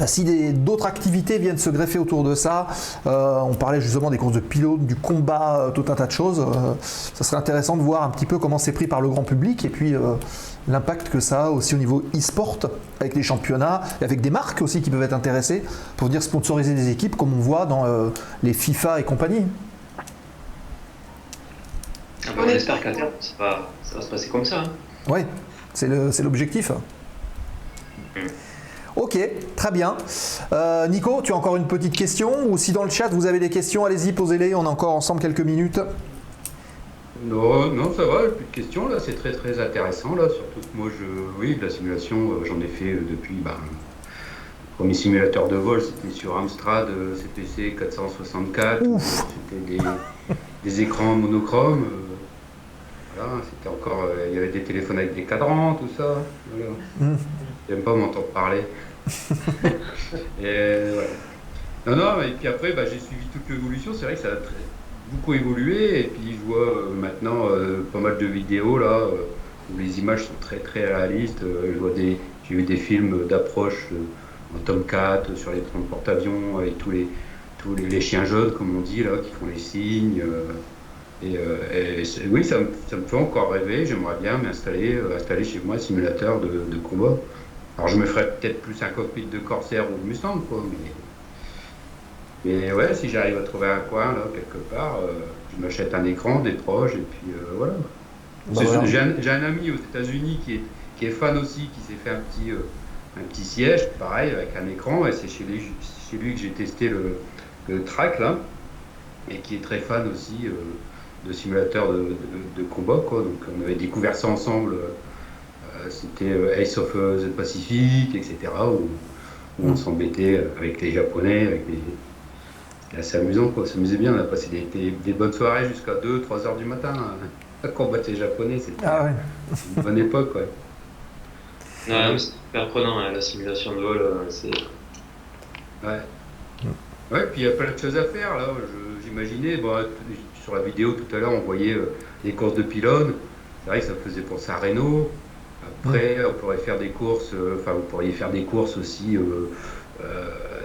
Speaker 4: si d'autres activités viennent se greffer autour de ça, on parlait justement des courses de pilote, du combat, tout un tas de choses, ça serait intéressant de voir un petit peu comment c'est pris par le grand public et puis l'impact que ça a aussi au niveau e-sport avec les championnats et avec des marques aussi qui peuvent être intéressées pour venir sponsoriser des équipes comme on voit dans les FIFA et compagnie.
Speaker 6: On espère qu'à terme, ça va se passer comme ça. Hein.
Speaker 4: Oui, c'est l'objectif. Ok, très bien. Nico, tu as encore une petite question? Ou si dans le chat vous avez des questions, allez-y, posez-les, on est encore ensemble quelques minutes.
Speaker 7: Non, non, ça va, plus de questions là, c'est très très intéressant là, surtout que moi oui, de la simulation, j'en ai fait depuis, le premier simulateur de vol, c'était sur Amstrad CPC 464, c'était des écrans monochromes, voilà, c'était encore, il y avait des téléphones avec des cadrans, tout ça, voilà. J'aime pas m'entendre parler. Et voilà. Non, non, et puis après, j'ai suivi toute l'évolution, c'est vrai que ça a beaucoup évolué, et puis je vois maintenant pas mal de vidéos là, où les images sont très très réalistes, j'ai vu des films d'approche en Tomcat sur les trains de porte-avions, avec tous les chiens jaunes, comme on dit là, qui font les signes, oui, ça me fait encore rêver, j'aimerais bien installer chez moi un simulateur de combat. Alors je me ferais peut-être plus un cockpit de Corsair ou de Mustang, quoi, mais ouais, si j'arrive à trouver un coin là, quelque part, je m'achète un écran, des proches, et puis voilà. J'ai un ami aux États-Unis qui est fan aussi, qui s'est fait un petit siège, pareil, avec un écran, et c'est chez lui que j'ai testé le track là, et qui est très fan aussi de simulateurs de combat, quoi. Donc on avait découvert ça ensemble. C'était Ace of the Pacific, etc., où on s'embêtait avec les Japonais, c'était assez amusant, quoi. On s'amusait bien, on a passé des bonnes soirées jusqu'à 2-3 heures du matin à combattre les Japonais, c'était une bonne époque, ouais.
Speaker 6: Ouais, c'est super prenant, hein, la simulation de vol, c'est...
Speaker 7: Ouais. Ouais, puis il y a plein de choses à faire, là, j'imaginais, sur la vidéo tout à l'heure, on voyait les courses de pylônes, c'est vrai que ça faisait penser à Renault. Après, on pourrait faire des courses, vous pourriez faire des courses aussi,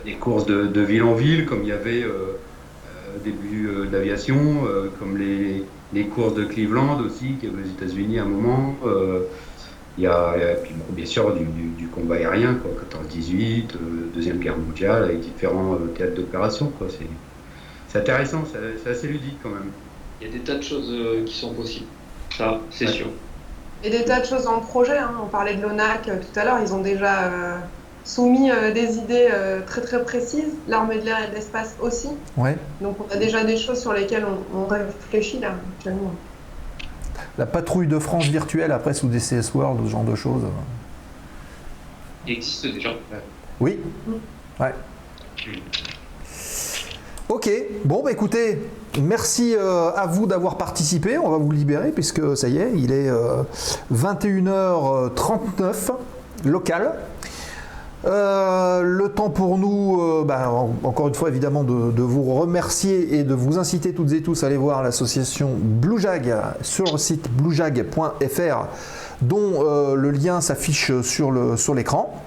Speaker 7: des courses de ville en ville, comme il y avait au début de l'aviation, comme les courses de Cleveland aussi, qui y avait aux États-Unis à un moment. Il y a puis bien sûr du combat aérien, quoi, 14-18, Deuxième Guerre mondiale, avec différents théâtres d'opération, quoi. C'est intéressant, c'est assez ludique quand même.
Speaker 6: Il y a des tas de choses qui sont possibles, ça, c'est sûr.
Speaker 5: Et des tas de choses en projet, hein. On parlait de l'ONAC tout à l'heure, ils ont déjà soumis des idées très très précises, l'armée de l'air et de l'espace aussi.
Speaker 4: Ouais.
Speaker 5: Donc on a déjà des choses sur lesquelles on réfléchit là actuellement.
Speaker 4: La patrouille de France virtuelle après sous DCS World, ce genre de choses.
Speaker 6: Il existe déjà.
Speaker 4: Oui. Ouais. Ok, bon écoutez, merci à vous d'avoir participé, on va vous libérer puisque ça y est, il est 21h39 local. Le temps pour nous, encore une fois évidemment de vous remercier et de vous inciter toutes et tous à aller voir l'association BlueJag sur le site bluejag.fr dont le lien s'affiche sur l'écran.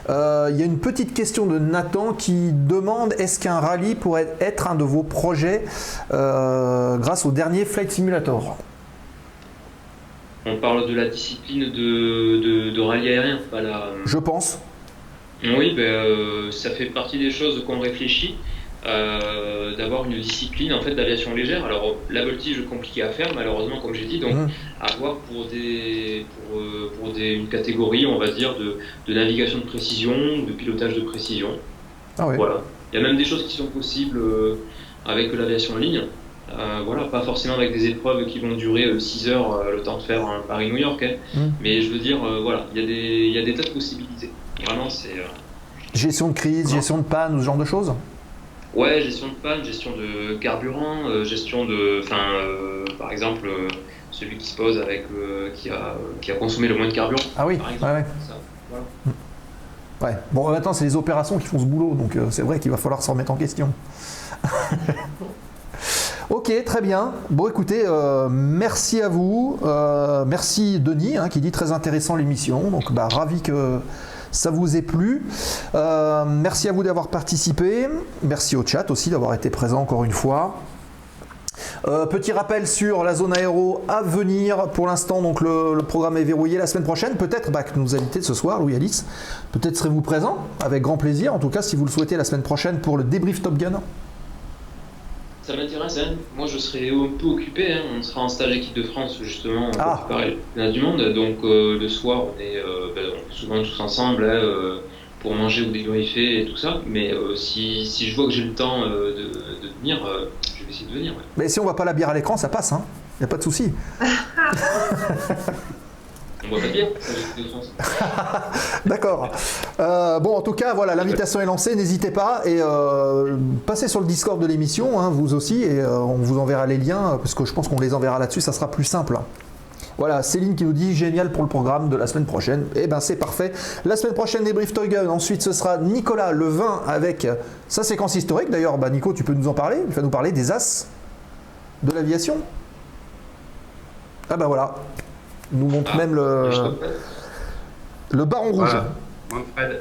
Speaker 4: Il y a une petite question de Nathan qui demande est-ce qu'un rallye pourrait être un de vos projets grâce au dernier Flight Simulator?
Speaker 6: On parle de la discipline de rallye aérien, pas la...
Speaker 4: Je pense.
Speaker 6: Oui, ça fait partie des choses qu'on réfléchit, d'avoir une discipline en fait d'aviation légère. Alors la voltige compliquée à faire malheureusement comme j'ai dit, donc à voir pour une catégorie on va dire de navigation de précision, de pilotage de précision.
Speaker 4: Ah ouais.
Speaker 6: Voilà. Il y a même des choses qui sont possibles avec l'aviation en ligne. Voilà, pas forcément avec des épreuves qui vont durer 6 heures le temps de faire un Paris-New York, hein. Mais je veux dire, voilà, il y a des tas de possibilités. Vraiment, c'est...
Speaker 4: Gestion de crise, gestion de panne ou ce genre de choses?
Speaker 6: Ouais, gestion de panne, gestion de carburant, gestion de... par exemple, celui qui se pose avec... qui a consommé le moins de carburant.
Speaker 4: Ah oui,
Speaker 6: par exemple.
Speaker 4: ouais.
Speaker 6: Ça, voilà.
Speaker 4: Ouais. Bon, maintenant, c'est les opérations qui font ce boulot, donc c'est vrai qu'il va falloir s'en remettre en question. Ok, très bien. Bon, écoutez, merci à vous. Merci Denis, qui dit très intéressant l'émission. Donc, ravi que ça vous ait plu. Merci à vous d'avoir participé. Merci au chat aussi d'avoir été présent encore une fois. Petit rappel sur la zone aéro à venir. Pour l'instant, donc le programme est verrouillé. La semaine prochaine, peut-être que nous invitez ce soir, Louis Alice. Peut-être serez-vous présent, avec grand plaisir. En tout cas, si vous le souhaitez, la semaine prochaine pour le débrief Top Gun.
Speaker 6: Ça m'intéresse, hein. Moi je serai un peu occupé, hein. On sera en stage équipe de France justement pour préparer le championnat du monde, donc le soir on est souvent tous ensemble pour manger ou débriefer et tout ça, mais si je vois que j'ai le temps de venir, je vais essayer de venir. Ouais.
Speaker 4: Mais si on voit pas la bière à l'écran, ça passe, hein. Y a pas de souci.
Speaker 6: On voit pas bien, ça j'ai de sens.
Speaker 4: D'accord. Bon, en tout cas, voilà, l'invitation est lancée. N'hésitez pas et passez sur le Discord de l'émission, hein, vous aussi, et on vous enverra les liens parce que je pense qu'on les enverra là-dessus. Ça sera plus simple. Voilà, Céline qui nous dit génial pour le programme de la semaine prochaine. Eh ben c'est parfait. La semaine prochaine, débrief Toy Gun. Ensuite, ce sera Nicolas le 20 avec sa séquence historique. D'ailleurs, bah, Nico, tu peux nous en parler. Tu vas nous parler des as de l'aviation. Ah bah voilà. Il nous montre même le baron rouge.
Speaker 7: Voilà, Manfred.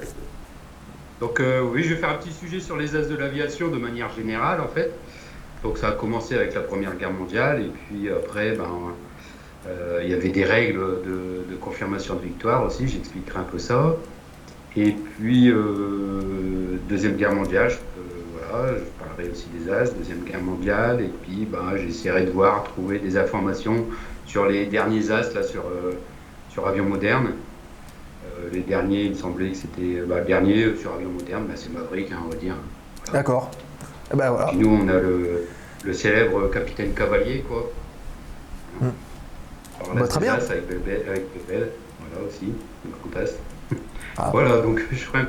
Speaker 7: Donc oui, je vais faire un petit sujet sur les as de l'aviation de manière générale en fait. Donc ça a commencé avec la Première Guerre mondiale et puis après, il y avait des règles de confirmation de victoire aussi, j'expliquerai un peu ça. Et puis Deuxième Guerre mondiale, voilà, je parlerai aussi des as, Deuxième Guerre mondiale, et puis j'essaierai de trouver des informations sur les derniers as là, sur avions modernes. Les derniers, il me semblait que c'était le dernier sur avion moderne, c'est Maverick, hein, on va dire. Voilà.
Speaker 4: D'accord. Et ben voilà.
Speaker 7: Puis nous, on a le célèbre capitaine Cavalier, quoi. Alors là,
Speaker 4: Très bien.
Speaker 7: Avec Bebel, voilà aussi, une coutasse.
Speaker 4: Ah.
Speaker 7: Voilà, donc je ferai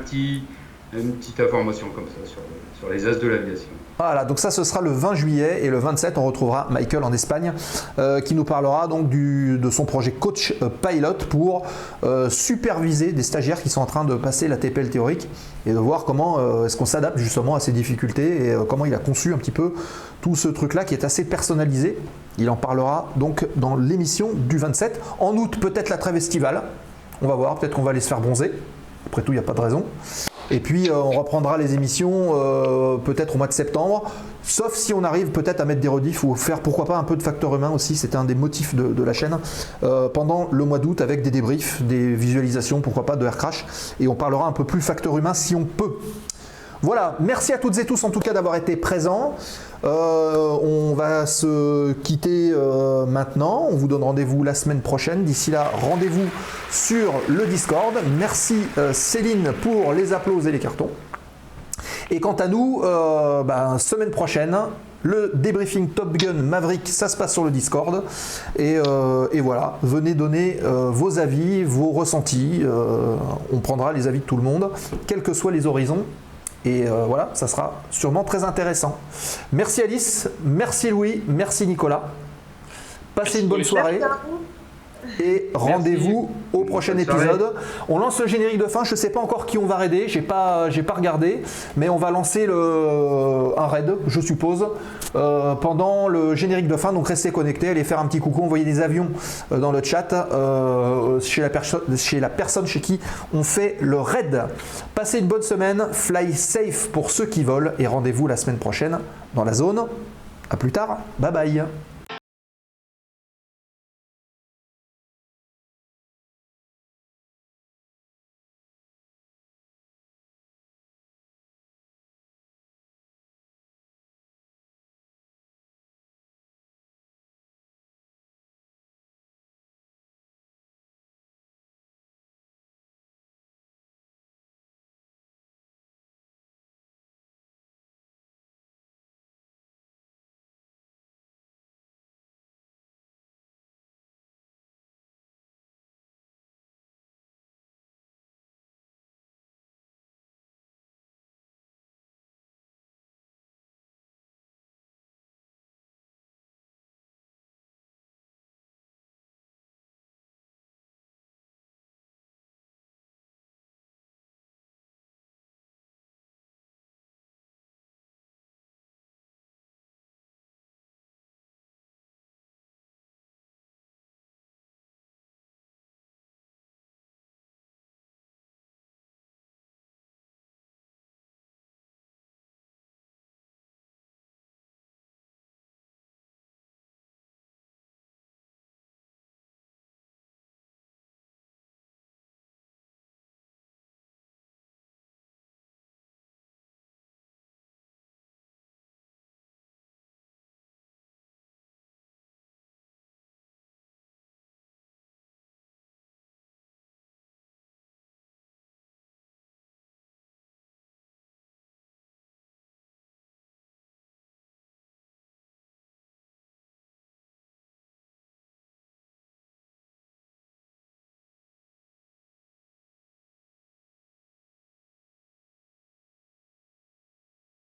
Speaker 7: une petite information comme ça sur les as de l'aviation.
Speaker 4: Voilà, donc ça ce sera le 20 juillet et le 27 on retrouvera Michael en Espagne qui nous parlera donc de son projet Coach Pilot pour superviser des stagiaires qui sont en train de passer la TPL théorique et de voir comment est-ce qu'on s'adapte justement à ces difficultés et comment il a conçu un petit peu tout ce truc là qui est assez personnalisé. Il en parlera donc dans l'émission du 27. En août peut-être la trêve estivale, on va voir, peut-être qu'on va aller se faire bronzer, après tout il n'y a pas de raison. Et puis on reprendra les émissions peut-être au mois de septembre, sauf si on arrive peut-être à mettre des rediffs ou faire pourquoi pas un peu de facteur humain aussi, c'était un des motifs de la chaîne, pendant le mois d'août avec des débriefs, des visualisations, pourquoi pas de air crash, et on parlera un peu plus facteur humain si on peut. Voilà, merci à toutes et tous en tout cas d'avoir été présents. On va se quitter maintenant. On vous donne rendez-vous la semaine prochaine. D'ici là, rendez-vous sur le Discord. Merci Céline pour les applaudissements et les cartons. Et quant à nous, semaine prochaine, le débriefing Top Gun Maverick, ça se passe sur le Discord. Et voilà, venez donner vos avis, vos ressentis. On prendra les avis de tout le monde, quels que soient les horizons. Et voilà, ça sera sûrement très intéressant. Merci Alice, merci Louis, merci Nicolas. Passez une bonne soirée. Et rendez-vous au prochain épisode. On lance le générique de fin. Je ne sais pas encore qui on va raider. J'ai pas regardé, mais on va lancer un raid, je suppose, pendant le générique de fin. Donc restez connectés, allez faire un petit coucou, envoyez des avions dans le chat chez la personne chez qui on fait le raid. Passez une bonne semaine, fly safe pour ceux qui volent et rendez-vous la semaine prochaine dans la zone. À plus tard, bye bye.